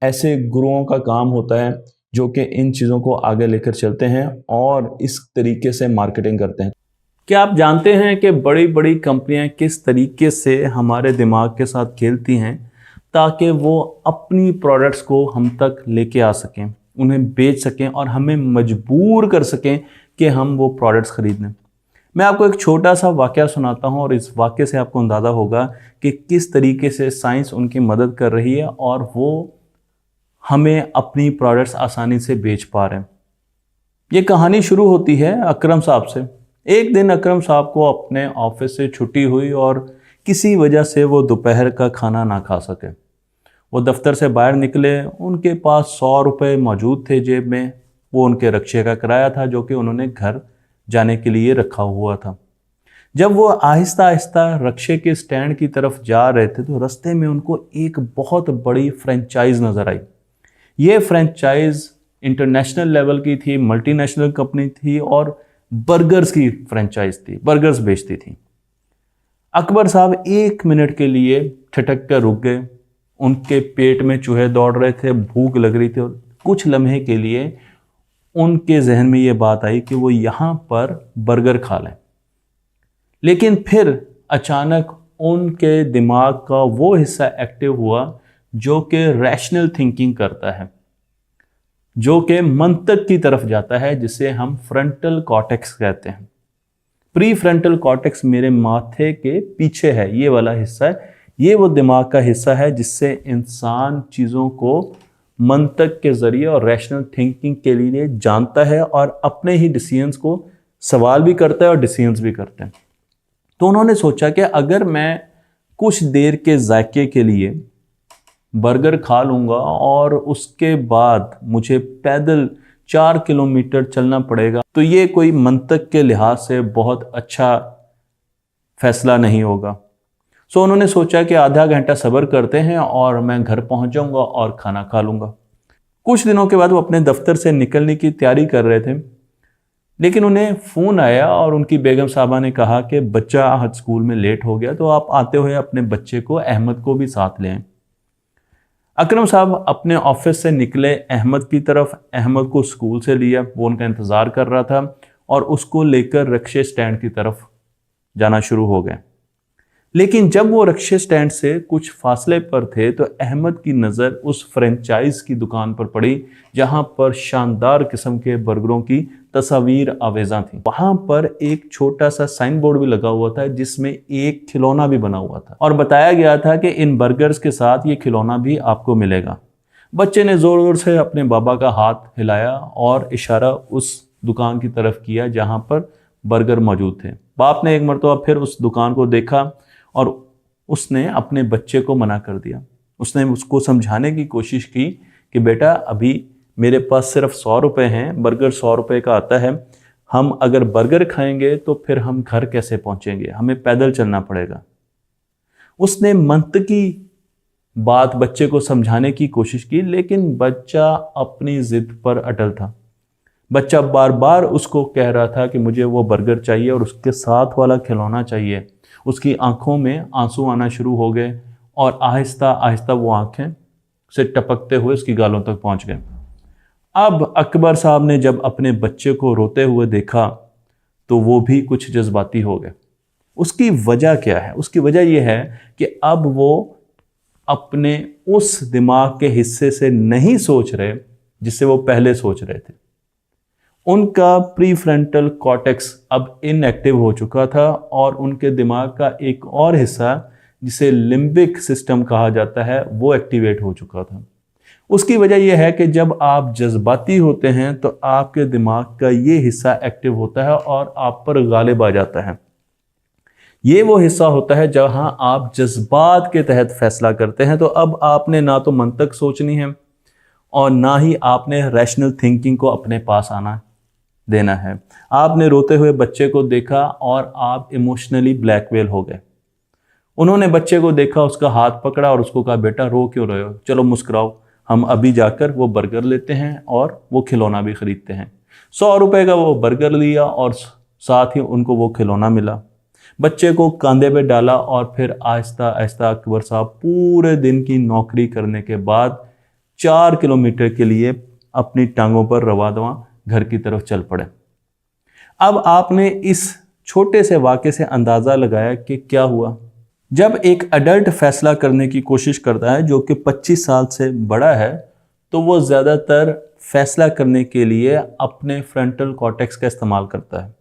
ऐसे गुरुओं का काम होता है जो कि इन चीज़ों को आगे लेकर चलते हैं और इस तरीके से मार्केटिंग करते हैं। क्या आप जानते हैं कि बड़ी बड़ी कंपनियां किस तरीके से हमारे दिमाग के साथ खेलती हैं ताकि वो अपनी प्रोडक्ट्स को हम तक लेके आ सकें, उन्हें बेच सकें और हमें मजबूर कर सकें कि हम वो प्रोडक्ट्स खरीद लें। मैं आपको एक छोटा सा वाकया सुनाता हूं और इस वाकये से आपको अंदाज़ा होगा कि किस तरीके से साइंस उनकी मदद कर रही है और वो हमें अपनी प्रोडक्ट्स आसानी से बेच पा रहे हैं। ये कहानी शुरू होती है अकरम साहब से। एक दिन अकरम साहब को अपने ऑफिस से छुट्टी हुई और किसी वजह से वो दोपहर का खाना ना खा सके। वो दफ्तर से बाहर निकले, उनके पास 100 रुपये मौजूद थे जेब में। वो उनके रक्शे का किराया था जो कि उन्होंने घर जाने के लिए रखा हुआ था। जब वो आहिस्ता आहिस्ता रक्शे के स्टैंड की तरफ जा रहे थे तो रास्ते में उनको एक बहुत बड़ी फ्रेंचाइज नज़र आई। ये फ्रेंचाइज इंटरनेशनल लेवल की थी, मल्टीनेशनल कंपनी थी और बर्गर्स की फ्रेंचाइज थी, बर्गर्स बेचती थी। अकबर साहब 1 मिनट के लिए ठिठक कर रुक गए। उनके पेट में चूहे दौड़ रहे थे, भूख लग रही थी और कुछ लम्हे के लिए उनके जहन में ये बात आई कि वो यहाँ पर बर्गर खा लें। लेकिन फिर अचानक उनके दिमाग का वो हिस्सा एक्टिव हुआ जो कि रैशनल थिंकिंग करता है, जो कि मंतक की तरफ जाता है, जिसे हम फ्रंटल कॉर्टेक्स कहते हैं। प्री फ्रंटल कॉर्टेक्स मेरे माथे के पीछे है, ये वाला हिस्सा है। ये वो दिमाग का हिस्सा है जिससे इंसान चीज़ों को मंतक के ज़रिए और रैशनल थिंकिंग के लिए जानता है और अपने ही डिसीजंस को सवाल भी करता है और डिसीजंस भी करते हैं। तो उन्होंने सोचा कि अगर मैं कुछ देर के जायके के लिए बर्गर खा लूँगा और उसके बाद मुझे पैदल 4 किलोमीटर चलना पड़ेगा, तो ये कोई मंतक के लिहाज से बहुत अच्छा फैसला नहीं होगा। सो उन्होंने सोचा कि आधा घंटा सब्र करते हैं और मैं घर पहुंच जाऊंगा और खाना खा लूँगा। कुछ दिनों के बाद वो अपने दफ्तर से निकलने की तैयारी कर रहे थे, लेकिन उन्हें फ़ोन आया और उनकी बेगम साहबा ने कहा कि बच्चा आज स्कूल में लेट हो गया, तो आप आते हुए अपने बच्चे को, अहमद को भी साथ लें। अकरम साहब अपने ऑफिस से निकले अहमद की तरफ, अहमद को स्कूल से लिया, वो उनका इंतज़ार कर रहा था और उसको लेकर रिक्शे स्टैंड की तरफ जाना शुरू हो गए। लेकिन जब वो रिक्शे स्टैंड से कुछ फासले पर थे तो अहमद की नज़र उस फ्रेंचाइज की दुकान पर पड़ी जहां पर शानदार किस्म के बर्गरों की तस्वीर आवेज़ा थी। वहां पर एक छोटा सा साइन बोर्ड भी लगा हुआ था जिसमें एक खिलौना भी बना हुआ था और बताया गया था कि इन बर्गर्स के साथ ये खिलौना भी आपको मिलेगा। बच्चे ने ज़ोर ज़ोर से अपने बाबा का हाथ हिलाया और इशारा उस दुकान की तरफ किया जहां पर बर्गर मौजूद थे। बाप ने एक मरतबा फिर उस दुकान को देखा और उसने अपने बच्चे को मना कर दिया। उसने उसको समझाने की कोशिश की कि बेटा अभी मेरे पास सिर्फ 100 रुपये हैं, बर्गर 100 रुपये का आता है, हम अगर बर्गर खाएंगे तो फिर हम घर कैसे पहुंचेंगे, हमें पैदल चलना पड़ेगा। उसने मंतकी बात बच्चे को समझाने की कोशिश की, लेकिन बच्चा अपनी ज़िद पर अटल था। बच्चा बार बार उसको कह रहा था कि मुझे वो बर्गर चाहिए और उसके साथ वाला खिलौना चाहिए। उसकी आंखों में आंसू आना शुरू हो गए और आहिस्ता आहिस्ता वो आंखें से टपकते हुए उसकी गालों तक पहुंच गए। अब अकबर साहब ने जब अपने बच्चे को रोते हुए देखा तो वो भी कुछ जज्बाती हो गए। उसकी वजह क्या है? उसकी वजह यह है कि अब वो अपने उस दिमाग के हिस्से से नहीं सोच रहे जिससे वो पहले सोच रहे थे। उनका प्रीफ्रंटल कॉर्टेक्स अब इनएक्टिव हो चुका था और उनके दिमाग का एक और हिस्सा जिसे लिम्बिक सिस्टम कहा जाता है वो एक्टिवेट हो चुका था। उसकी वजह यह है कि जब आप जज्बाती होते हैं तो आपके दिमाग का ये हिस्सा एक्टिव होता है और आप पर गालिब आ जाता है। ये वो हिस्सा होता है जहां आप जज्बात के तहत फैसला करते हैं। तो अब आपने ना तो मंतक सोचनी है और ना ही आपने रैशनल थिंकिंग को अपने पास आना देना है। आपने रोते हुए बच्चे को देखा और आप इमोशनली ब्लैकमेल हो गए। उन्होंने बच्चे को देखा, उसका हाथ पकड़ा और उसको कहा बेटा रो क्यों रहे हो, चलो मुस्कुराओ, हम अभी जाकर वो बर्गर लेते हैं और वो खिलौना भी खरीदते हैं। 100 रुपये का वो बर्गर लिया और साथ ही उनको वो खिलौना मिला। बच्चे को कंधे पे डाला और फिर आहिस्ता आहिस्ता अकबर साहब पूरे दिन की नौकरी करने के बाद 4 किलोमीटर के लिए अपनी टांगों पर रवा दवा घर की तरफ चल पड़े। अब आपने इस छोटे से वाक़े से अंदाज़ा लगाया कि क्या हुआ। जब एक अडल्ट फैसला करने की कोशिश करता है जो कि 25 साल से बड़ा है, तो वो ज़्यादातर फैसला करने के लिए अपने फ्रंटल कॉर्टेक्स का इस्तेमाल करता है।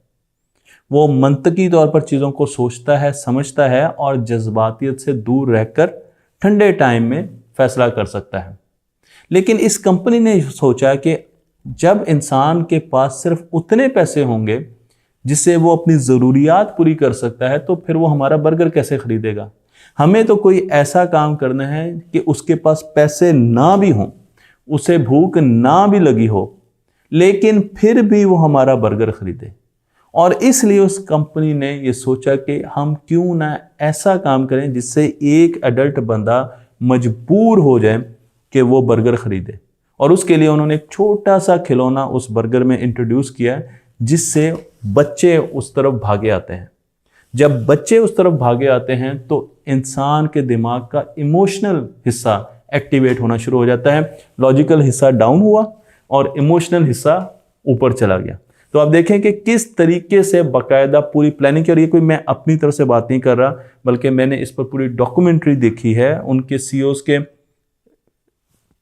वो मंतकी तौर पर चीज़ों को सोचता है, समझता है और जज्बातियत से दूर रहकर ठंडे टाइम में फैसला कर सकता है। लेकिन इस कंपनी ने सोचा कि जब इंसान के पास सिर्फ उतने पैसे होंगे जिससे वो अपनी ज़रूरियात पूरी कर सकता है, तो फिर वो हमारा बर्गर कैसे ख़रीदेगा। हमें तो कोई ऐसा काम करना है कि उसके पास पैसे ना भी हों, उसे भूख ना भी लगी हो, लेकिन फिर भी वो हमारा बर्गर ख़रीदे। और इसलिए उस कंपनी ने ये सोचा कि हम क्यों ना ऐसा काम करें जिससे एक अडल्ट बंदा मजबूर हो जाए कि वो बर्गर ख़रीदे। और उसके लिए उन्होंने एक छोटा सा खिलौना उस बर्गर में इंट्रोड्यूस किया जिससे बच्चे उस तरफ भागे आते हैं। जब बच्चे उस तरफ भागे आते हैं तो इंसान के दिमाग का इमोशनल हिस्सा एक्टिवेट होना शुरू हो जाता है। लॉजिकल हिस्सा डाउन हुआ और इमोशनल हिस्सा ऊपर चला गया। तो आप देखें कि किस तरीके से बाकायदा पूरी प्लानिंग की, और ये कोई मैं अपनी तरफ से बात नहीं कर रहा, बल्कि मैंने इस पर पूरी डॉक्यूमेंट्री देखी है, उनके सीईओज के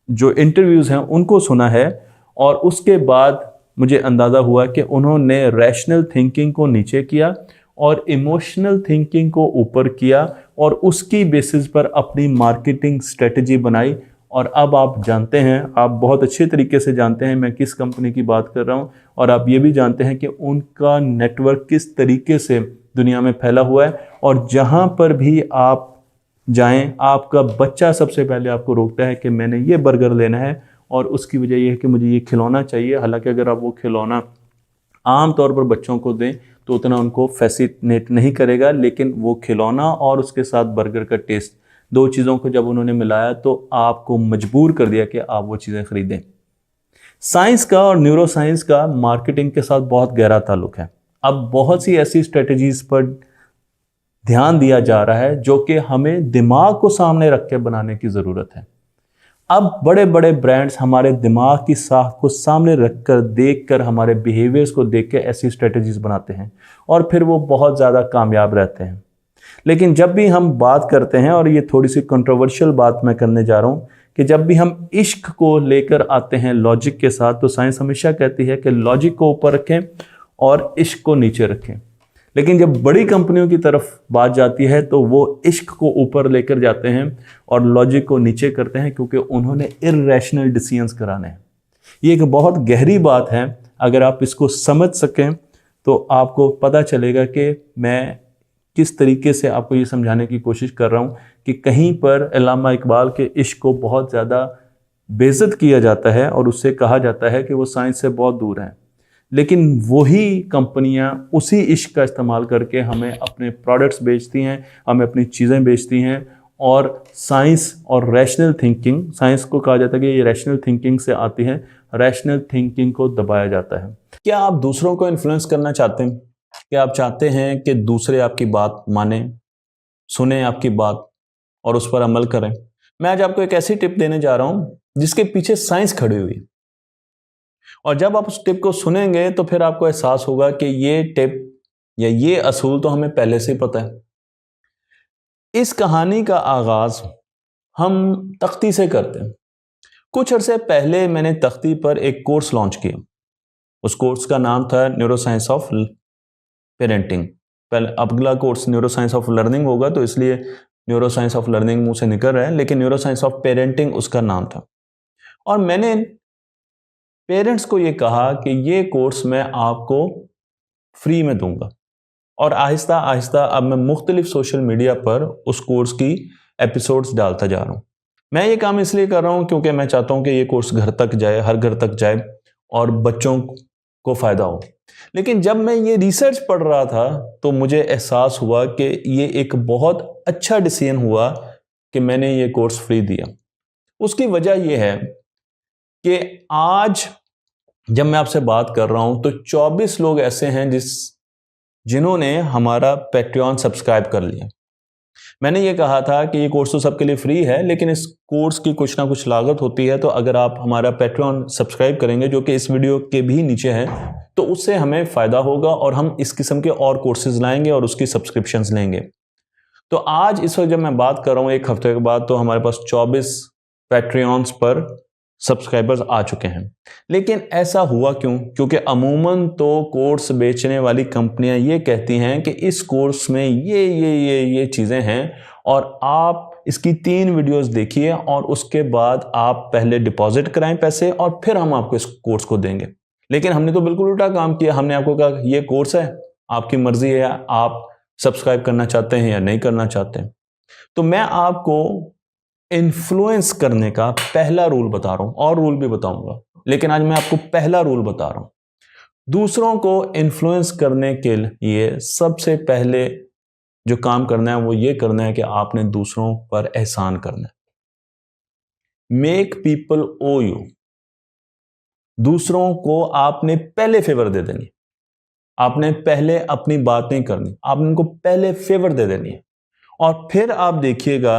जो इंटरव्यूज़ हैं उनको सुना है, और उसके बाद मुझे अंदाज़ा हुआ कि उन्होंने रैशनल थिंकिंग को नीचे किया और इमोशनल थिंकिंग को ऊपर किया, और उसकी बेसिस पर अपनी मार्केटिंग स्ट्रेटजी बनाई। और अब आप जानते हैं, आप बहुत अच्छे तरीके से जानते हैं मैं किस कंपनी की बात कर रहा हूं, और आप ये भी जानते हैं कि उनका नेटवर्क किस तरीके से दुनिया में फैला हुआ है। और जहां पर भी आप जाएं, आपका बच्चा सबसे पहले आपको रोकता है कि मैंने ये बर्गर लेना है, और उसकी वजह यह है कि मुझे ये खिलौना चाहिए। हालांकि अगर आप वो खिलौना आम तौर पर बच्चों को दें तो उतना उनको फैसिनेट नहीं करेगा, लेकिन वो खिलौना और उसके साथ बर्गर का टेस्ट, दो चीज़ों को जब उन्होंने मिलाया तो आपको मजबूर कर दिया कि आप वो चीज़ें खरीदें। साइंस का और न्यूरो साइंस का मार्केटिंग के साथ बहुत गहरा ताल्लुक है। अब बहुत सी ऐसी स्ट्रेटजीज पर ध्यान दिया जा रहा है जो कि हमें दिमाग को सामने रख के बनाने की ज़रूरत है। अब बड़े बड़े ब्रांड्स हमारे दिमाग की साख को सामने रखकर, देखकर, हमारे बिहेवियर्स को देख के ऐसी स्ट्रेटजीज बनाते हैं, और फिर वो बहुत ज़्यादा कामयाब रहते हैं। लेकिन जब भी हम बात करते हैं, और ये थोड़ी सी कंट्रोवर्शियल बात मैं करने जा रहा हूँ, कि जब भी हम इश्क को लेकर आते हैं लॉजिक के साथ, तो साइंस हमेशा कहती है कि लॉजिक को ऊपर रखें और इश्क को नीचे रखें। लेकिन जब बड़ी कंपनियों की तरफ बात जाती है तो वो इश्क को ऊपर लेकर जाते हैं और लॉजिक को नीचे करते हैं, क्योंकि उन्होंने इर्रेशनल डिसीजंस कराने हैं। ये एक बहुत गहरी बात है। अगर आप इसको समझ सकें तो आपको पता चलेगा कि मैं किस तरीके से आपको ये समझाने की कोशिश कर रहा हूँ कि कहीं पर अल्लामा इकबाल के इश्क को बहुत ज़्यादा बेइज्जत किया जाता है और उससे कहा जाता है कि वो साइंस से बहुत दूर हैं। लेकिन वही कंपनियां उसी इश्क का इस्तेमाल करके हमें अपने प्रोडक्ट्स बेचती हैं, हमें अपनी चीज़ें बेचती हैं, और साइंस और रैशनल थिंकिंग, साइंस को कहा जाता है कि ये रैशनल थिंकिंग से आती है, रैशनल थिंकिंग को दबाया जाता है। क्या आप दूसरों को इन्फ्लुएंस करना चाहते हैं? क्या आप चाहते हैं कि दूसरे आपकी बात माने, सुने आपकी बात और उस पर अमल करें? मैं आज आपको एक ऐसी टिप देने जा रहा हूं जिसके पीछे साइंस खड़ी हुई, और जब आप उस टिप को सुनेंगे तो फिर आपको एहसास होगा कि ये टिप या ये असूल तो हमें पहले से ही पता है। इस कहानी का आगाज हम तख्ती से करते हैं। कुछ अरसे पहले मैंने तख्ती पर एक कोर्स लॉन्च किया। उस कोर्स का नाम था न्यूरो साइंस ऑफ पेरेंटिंग। पहले अगला course neuro science of learning होगा, तो इसलिए न्यूरो साइंस ऑफ लर्निंग मुंह से निकल रहा है, लेकिन न्यूरो साइंस ऑफ पेरेंटिंग उसका नाम था। और मैंने पेरेंट्स को ये कहा कि ये कोर्स मैं आपको फ्री में दूंगा, और आहिस्ता आहिस्ता अब मैं मुख्तलिफ सोशल मीडिया पर उस कोर्स की एपिसोड्स डालता जा रहा हूँ। मैं ये काम इसलिए कर रहा हूँ क्योंकि मैं चाहता हूँ कि ये कोर्स घर तक जाए, हर घर तक जाए, और बच्चों को फ़ायदा हो। लेकिन जब मैं ये रिसर्च पढ़ रहा था तो मुझे एहसास हुआ कि ये एक बहुत अच्छा डिसीजन हुआ कि मैंने ये कोर्स फ्री दिया। उसकी वजह यह है कि आज जब मैं आपसे बात कर रहा हूं तो 24 लोग ऐसे हैं जिन्होंने हमारा पैट्रियन सब्सक्राइब कर लिया। मैंने ये कहा था कि ये कोर्स तो सबके लिए फ्री है, लेकिन इस कोर्स की कुछ ना कुछ लागत होती है। तो अगर आप हमारा पैट्रियन सब्सक्राइब करेंगे, जो कि इस वीडियो के भी नीचे है, तो उससे हमें फ़ायदा होगा और हम इस किस्म के और कोर्सेज लाएंगे और उसकी सब्सक्रिप्शंस लेंगे। तो आज इस वक्त जब मैं बात कर रहा हूँ, एक हफ्ते के बाद, तो हमारे पास 24 पैट्रियंस पर सब्सक्राइबर्स आ चुके हैं। लेकिन ऐसा हुआ क्यों? क्योंकि अमूमन तो कोर्स बेचने वाली कंपनियां ये कहती हैं कि इस कोर्स में ये चीज़ें हैं, और आप इसकी 3 वीडियोस देखिए और उसके बाद आप पहले डिपॉजिट कराएं पैसे, और फिर हम आपको इस कोर्स को देंगे। लेकिन हमने तो बिल्कुल उल्टा काम किया। हमने आपको कहा ये कोर्स है, आपकी मर्जी है, आप सब्सक्राइब करना चाहते हैं या नहीं करना चाहते हैं। तो मैं आपको इन्फ्लुएंस करने का पहला रूल बता रहा हूं, और रूल भी बताऊंगा, लेकिन आज मैं आपको पहला रूल बता रहा हूं। दूसरों को इन्फ्लुएंस करने के लिए सबसे पहले जो काम करना है वो ये करना है कि आपने दूसरों पर एहसान करना है। Make people owe you. दूसरों को आपने पहले फेवर दे देनी, आपने पहले अपनी बातें करनी, आपने उनको पहले फेवर दे देनी है। और फिर आप देखिएगा,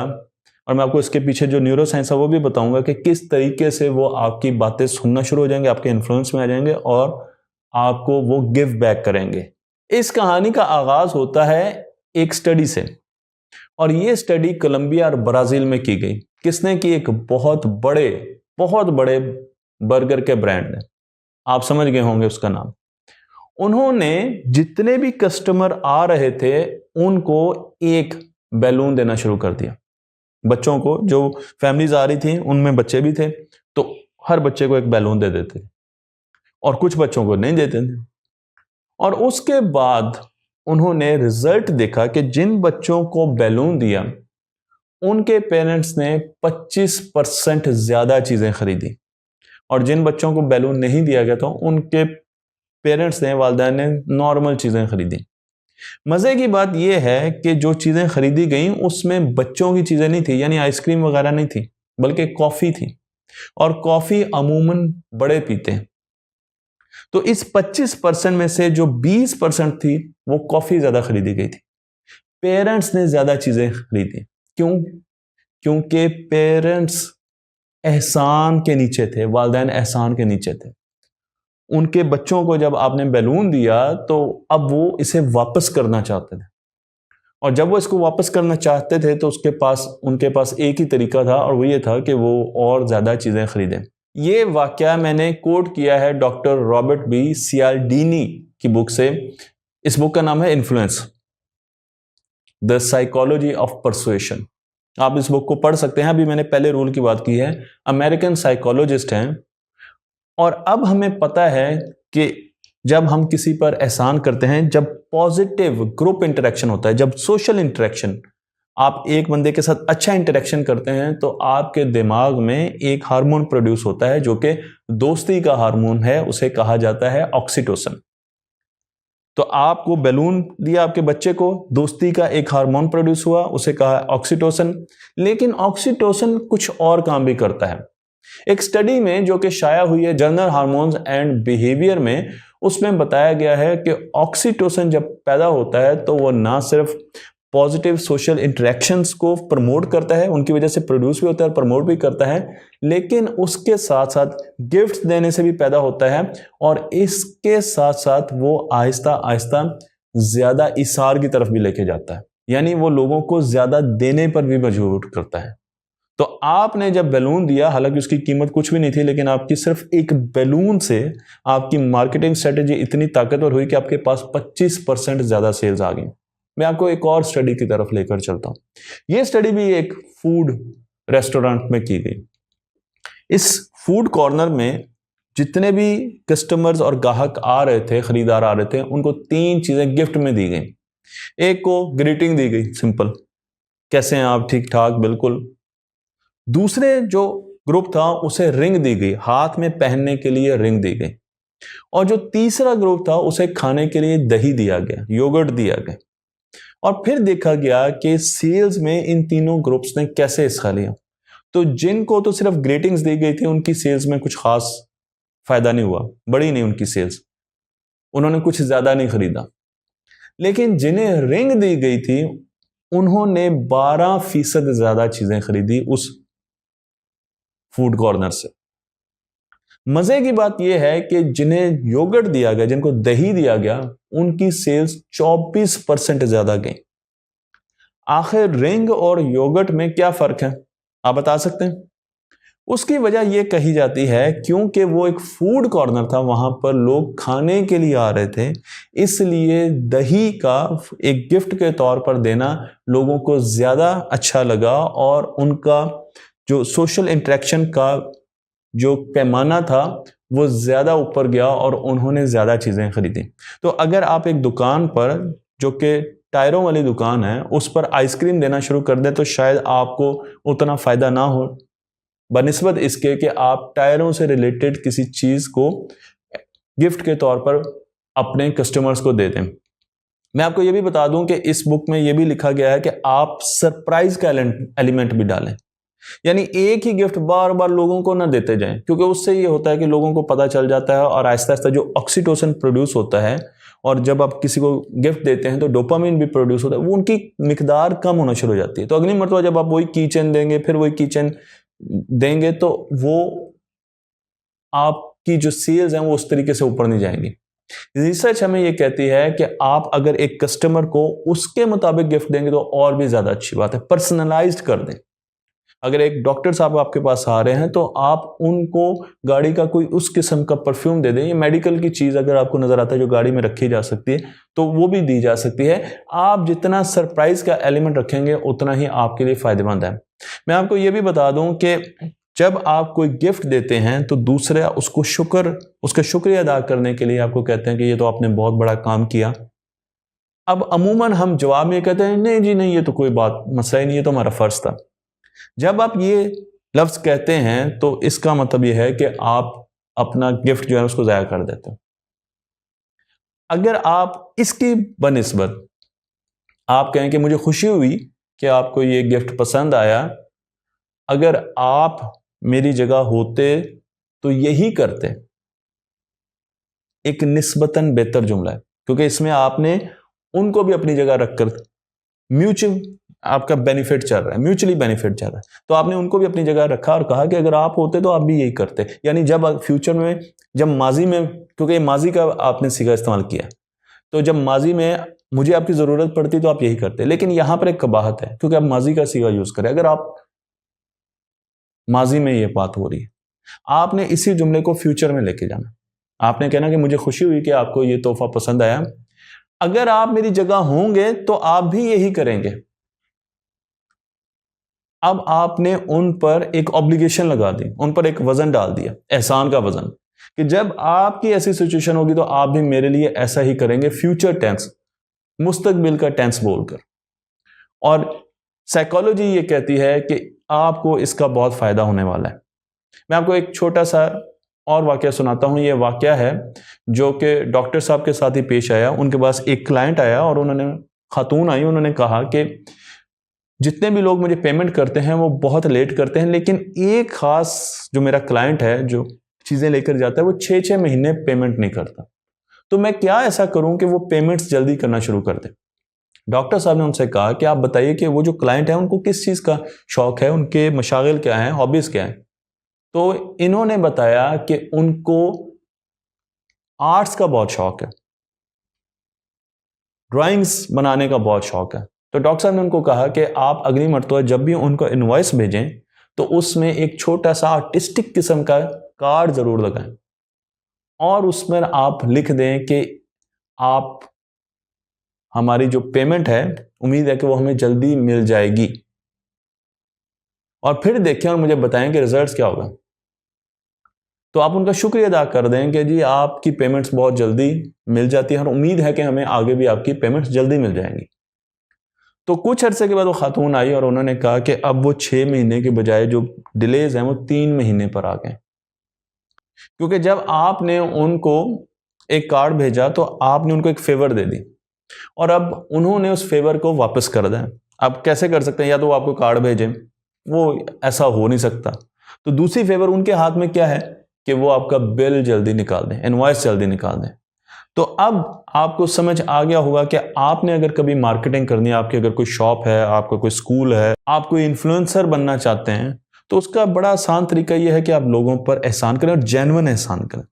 और मैं आपको इसके पीछे जो न्यूरो साइंस है वो भी बताऊंगा कि किस तरीके से वो आपकी बातें सुनना शुरू हो जाएंगे, आपके इन्फ्लुएंस में आ जाएंगे और आपको वो गिव बैक करेंगे। इस कहानी का आगाज होता है एक स्टडी से, और ये स्टडी कोलंबिया और ब्राजील में की गई। किसने की? एक बहुत बड़े बर्गर के ब्रांड ने, आप समझ गए होंगे उसका नाम। उन्होंने जितने भी कस्टमर आ रहे थे उनको एक बैलून देना शुरू कर दिया। बच्चों को, जो फैमिलीज आ रही थी उनमें बच्चे भी थे, तो हर बच्चे को एक बैलून दे देते थे और कुछ बच्चों को नहीं देते थे। और उसके बाद उन्होंने रिजल्ट देखा कि जिन बच्चों को बैलून दिया उनके पेरेंट्स ने 25% ज्यादा चीजें खरीदी, और जिन बच्चों को बैलून नहीं दिया गया था उनके पेरेंट्स ने, वालिदैन ने नॉर्मल चीजें खरीदी। मजे की बात यह है कि जो चीजें खरीदी गई उसमें बच्चों की चीजें नहीं थी, यानी आइसक्रीम वगैरह नहीं थी, बल्कि कॉफी थी, और कॉफी अमूमन बड़े पीते हैं। तो इस 25% में से जो 20% थी वो कॉफी ज्यादा खरीदी गई थी। पेरेंट्स ने ज्यादा चीजें खरीदी। क्यों? क्योंकि पेरेंट्स एहसान के नीचे थे, वालिदैन एहसान के नीचे थे। उनके बच्चों को जब आपने बैलून दिया तो अब वो इसे वापस करना चाहते थे, और जब वो इसको वापस करना चाहते थे तो उनके पास एक ही तरीका था, और वो ये था कि वो और ज्यादा चीजें खरीदें। ये वाकया मैंने कोट किया है डॉक्टर रॉबर्ट बी सियाल्डीनी की बुक से। इस बुक का नाम है influence, the psychology of persuasion. आप इस बुक को पढ़ सकते हैं। अभी मैंने पहले रूल की बात की है, अमेरिकन साइकोलॉजिस्ट हैं, और अब हमें पता है कि जब हम किसी पर एहसान करते हैं, जब पॉजिटिव ग्रुप इंटरेक्शन होता है, जब सोशल इंटरेक्शन, आप एक बंदे के साथ अच्छा इंटरेक्शन करते हैं तो आपके दिमाग में एक हार्मोन प्रोड्यूस होता है जो कि दोस्ती का हार्मोन है, उसे कहा जाता है ऑक्सीटोसिन। तो आपको बैलून दिया आपके बच्चे को, दोस्ती का एक हार्मोन प्रोड्यूस हुआ, उसे कहा ऑक्सीटोसिन। लेकिन ऑक्सीटोसिन कुछ और काम भी करता है। एक स्टडी में जो कि शाया हुई है जर्नल हार्मोन्स एंड बिहेवियर में, उसमें बताया गया है कि ऑक्सीटोसिन जब पैदा होता है तो वो ना सिर्फ पॉजिटिव सोशल इंटरेक्शंस को प्रमोट करता है, उनकी वजह से प्रोड्यूस भी होता है और प्रमोट भी करता है, लेकिन उसके साथ साथ गिफ्ट देने से भी पैदा होता है, और इसके साथ साथ वो आहिस्ता आहिस्ता ज्यादा इसार की तरफ भी लेके जाता है, यानी वो लोगों को ज्यादा देने पर भी मजबूर करता है। तो आपने जब बैलून दिया, हालांकि उसकी कीमत कुछ भी नहीं थी, लेकिन आपकी सिर्फ एक बैलून से आपकी मार्केटिंग स्ट्रेटेजी इतनी ताकतवर हुई कि आपके पास 25% ज्यादा सेल्स आ गई। मैं आपको एक और स्टडी की तरफ लेकर चलता हूं। यह स्टडी भी एक फूड रेस्टोरेंट में की गई। इस फूड कॉर्नर में जितने भी कस्टमर्स और ग्राहक आ रहे थे, खरीदार आ रहे थे, उनको 3 चीजें गिफ्ट में दी गई। एक को ग्रीटिंग दी गई, सिंपल, कैसे हैं आप, ठीक ठाक, बिल्कुल। दूसरे जो ग्रुप था उसे रिंग दी गई, हाथ में पहनने के लिए रिंग दी गई। और जो तीसरा ग्रुप था उसे खाने के लिए दही दिया गया, योगर्ट दिया गया। और फिर देखा गया कि सेल्स में इन तीनों ग्रुप्स ने कैसे हिस्सा लिया। तो जिनको तो सिर्फ ग्रीटिंग्स दी गई थी उनकी सेल्स में कुछ खास फायदा नहीं हुआ, बढ़ी नहीं उनकी सेल्स, उन्होंने कुछ ज्यादा नहीं खरीदा। लेकिन जिन्हें रिंग दी गई थी उन्होंने 12% ज्यादा चीजें खरीदी उस फूड कॉर्नर से। मजे की बात यह है कि जिन्हें योगर्ट दिया गया, जिनको दही दिया गया, उनकी सेल्स 24% ज्यादा गई। आखिर रिंग और योगर्ट में क्या फर्क है, आप बता सकते हैं? उसकी वजह यह कही जाती है क्योंकि वो एक फूड कॉर्नर था, वहां पर लोग खाने के लिए आ रहे थे, इसलिए दही का एक गिफ्ट के तौर पर देना लोगों को ज्यादा अच्छा लगा, और उनका जो सोशल इंटरेक्शन का जो पैमाना था वो ज्यादा ऊपर गया और उन्होंने ज्यादा चीजें खरीदी। तो अगर आप एक दुकान पर, जो कि टायरों वाली दुकान है, उस पर आइसक्रीम देना शुरू कर दें तो शायद आपको उतना फायदा ना हो, बनिस्बत इसके कि आप टायरों से रिलेटेड किसी चीज को गिफ्ट के तौर पर अपने कस्टमर्स को दे दें। मैं आपको यह भी बता दूं कि इस बुक में यह भी लिखा गया है कि आप सरप्राइज का एलिमेंट भी डालें, यानी एक ही गिफ्ट बार बार लोगों को ना देते जाएं, क्योंकि उससे ये होता है कि लोगों को पता चल जाता है और आहिस्ता आहिस्ता जो ऑक्सीटोसिन प्रोड्यूस होता है, और जब आप किसी को गिफ्ट देते हैं तो डोपामिन भी प्रोड्यूस होता है, वो उनकी मिकदार कम होना शुरू हो जाती है। तो अगली मरतबा जब आप वही कीचेन देंगे, फिर वही कीचेन देंगे, तो वो आपकी जो सेल्स हैं वो उस तरीके से ऊपर नहीं जाएंगी। रिसर्च हमें ये कहती है कि आप अगर एक कस्टमर को उसके मुताबिक गिफ्ट देंगे तो और भी ज्यादा अच्छी बात है। पर्सनलाइज्ड कर दें। अगर एक डॉक्टर साहब आपके पास आ रहे हैं तो आप उनको गाड़ी का कोई उस किस्म का परफ्यूम दे दें। ये मेडिकल की चीज अगर आपको नजर आता है जो गाड़ी में रखी जा सकती है तो वो भी दी जा सकती है। आप जितना सरप्राइज का एलिमेंट रखेंगे उतना ही आपके लिए फायदेमंद है। मैं आपको ये भी बता दूं कि जब आप कोई गिफ्ट देते हैं तो दूसरे उसका शुक्रिया अदा करने के लिए आपको कहते हैं कि ये तो आपने बहुत बड़ा काम किया। अब अमूमन हम जवाब में कहते हैं नहीं जी नहीं, ये तो कोई बात मसला ही नहीं, ये तो हमारा फर्ज था। जब आप ये लफ्ज कहते हैं तो इसका मतलब यह है कि आप अपना गिफ्ट जो है उसको जाया कर देते हो। अगर आप इसकी बनिस्बत आप कहें कि मुझे खुशी हुई कि आपको ये गिफ्ट पसंद आया, अगर आप मेरी जगह होते तो यही करते, एक निस्बतन बेहतर जुमला है, क्योंकि इसमें आपने उनको भी अपनी जगह रखकर म्यूचुअल आपका बेनिफिट चल रहा है, म्यूचुअली बेनिफिट चल रहा है, तो आपने उनको भी अपनी जगह रखा और कहा कि अगर आप होते तो आप भी यही करते। यानी जब फ्यूचर में, जब माजी में, क्योंकि ये माजी का आपने सीगा इस्तेमाल किया, तो जब माजी में मुझे आपकी जरूरत पड़ती तो आप यही करते। लेकिन यहां पर एक कबाहत है क्योंकि आप माजी का सीगा यूज करें। अगर आप माजी में ये बात हो रही है, आपने इसी जुमले को फ्यूचर में लेके जाना। आपने कहना कि मुझे खुशी हुई कि आपको ये तोहफा पसंद आया, अगर आप मेरी जगह होंगे तो आप भी यही करेंगे। अब आपने उन पर एक ऑब्लिगेशन लगा दी, उन पर एक वजन डाल दिया, एहसान का वजन, कि जब आपकी ऐसी सिचुएशन होगी तो आप भी मेरे लिए ऐसा ही करेंगे। फ्यूचर टेंस, मुस्तकबिल का टेंस बोलकर। और साइकोलॉजी ये कहती है कि आपको इसका बहुत फायदा होने वाला है। मैं आपको एक छोटा सा और वाकया सुनाता हूं। ये वाकया है जो कि डॉक्टर साहब के साथ ही पेश आया। उनके पास एक क्लाइंट आया और खातून आई, उन्होंने कहा कि जितने भी लोग मुझे पेमेंट करते हैं वो बहुत लेट करते हैं, लेकिन एक खास जो मेरा क्लाइंट है जो चीजें लेकर जाता है वो 6-6 महीने पेमेंट नहीं करता, तो मैं क्या ऐसा करूं कि वो पेमेंट्स जल्दी करना शुरू कर दे। डॉक्टर साहब ने उनसे कहा कि आप बताइए कि वो जो क्लाइंट है उनको किस चीज का शौक है, उनके मशागिल क्या है, हॉबीज क्या है। तो इन्होंने बताया कि उनको आर्ट्स का बहुत शौक है, ड्राइंग्स बनाने का बहुत शौक है। तो डॉक्टर साहब ने उनको कहा कि आप अगली मरतबा जब भी उनको इनवॉइस भेजें तो उसमें एक छोटा सा आर्टिस्टिक किस्म का कार्ड जरूर लगाएं और उसमें आप लिख दें कि आप हमारी जो पेमेंट है उम्मीद है कि वो हमें जल्दी मिल जाएगी, और फिर देखें और मुझे बताएं कि रिजल्ट्स क्या होगा। तो आप उनका शुक्रिया अदा कर दें कि जी आपकी पेमेंट्स बहुत जल्दी मिल जाती है और उम्मीद है कि हमें आगे भी आपकी पेमेंट्स जल्दी मिल जाएंगी। तो कुछ अरसे के बाद वो खातून आई और उन्होंने कहा कि अब वो 6 महीने के बजाय जो डिलेज हैं वो 3 महीने पर आ गए, क्योंकि जब आपने उनको एक कार्ड भेजा तो आपने उनको एक फेवर दे दी और अब उन्होंने उस फेवर को वापस कर दें। अब कैसे कर सकते हैं, या तो वो आपको कार्ड भेजें, वो ऐसा हो नहीं सकता। तो दूसरी फेवर उनके हाथ में क्या है कि वो आपका बिल जल्दी निकाल दें, इनवॉइस जल्दी निकाल दें। तो अब आपको समझ आ गया होगा कि आपने अगर कभी मार्केटिंग करनी है, आपकी अगर कोई शॉप है, आपका कोई स्कूल है, आप कोई इन्फ्लुएंसर बनना चाहते हैं, तो उसका बड़ा आसान तरीका यह है कि आप लोगों पर एहसान करें और जेन्युइन एहसान करें।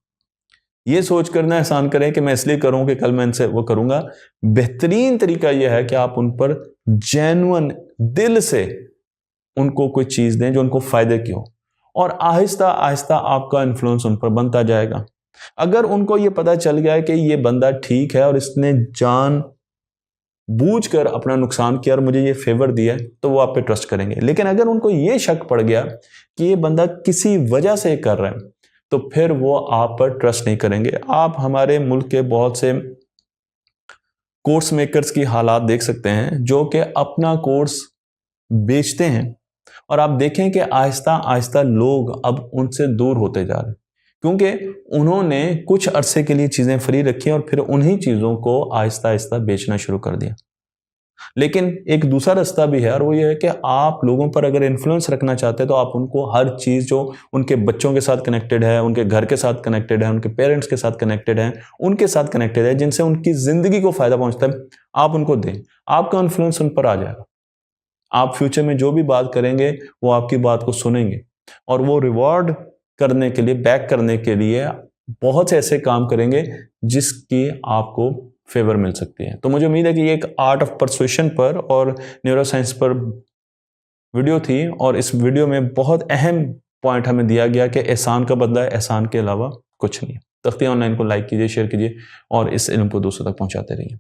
ये सोच कर ना एहसान करें कि मैं इसलिए करूं कि कल मैं इनसे वो करूंगा। बेहतरीन तरीका यह है कि आप उन पर जेन्युइन दिल से उनको कोई चीज दें जो उनको फायदे की हो, और आहिस्ता आहिस्ता आपका इन्फ्लुएंस उन पर बनता जाएगा। अगर उनको ये पता चल गया है कि ये बंदा ठीक है और इसने जान बूझ कर अपना नुकसान किया और मुझे ये फेवर दिया, तो वो आप पे ट्रस्ट करेंगे। लेकिन अगर उनको ये शक पड़ गया कि ये बंदा किसी वजह से कर रहा है, तो फिर वो आप पर ट्रस्ट नहीं करेंगे। आप हमारे मुल्क के बहुत से कोर्स मेकर्स की हालात देख सकते हैं जो कि अपना कोर्स बेचते हैं, और आप देखें कि आहिस्ता आहिस्ता लोग अब उनसे दूर होते जा रहे हैं, क्योंकि उन्होंने कुछ अरसे के लिए चीजें फ्री रखी और फिर उन्हीं चीजों को आहिस्ता आहिस्ता बेचना शुरू कर दिया। लेकिन एक दूसरा रास्ता भी है, और वो ये है कि आप लोगों पर अगर इन्फ्लुएंस रखना चाहते हैं तो आप उनको हर चीज जो उनके बच्चों के साथ कनेक्टेड है, उनके घर के साथ कनेक्टेड है, उनके पेरेंट्स के साथ कनेक्टेड है, उनके साथ कनेक्टेड है, जिनसे उनकी जिंदगी को फायदा पहुंचता है, आप उनको दें। आपका इन्फ्लुएंस उन पर आ जाएगा। आप फ्यूचर में जो भी बात करेंगे वो आपकी बात को सुनेंगे, और वो रिवॉर्ड करने के लिए, बैक करने के लिए बहुत से ऐसे काम करेंगे जिसकी आपको फेवर मिल सकती है। तो मुझे उम्मीद है कि ये एक आर्ट ऑफ परसुएशन पर और न्यूरोसाइंस पर वीडियो थी, और इस वीडियो में बहुत अहम पॉइंट हमें दिया गया कि एहसान का बदला है, एहसान के अलावा कुछ नहीं है। तख्ती ऑनलाइन को लाइक कीजिए, शेयर कीजिए और इस इल्म को दूसरों तक पहुंचाते रहिए।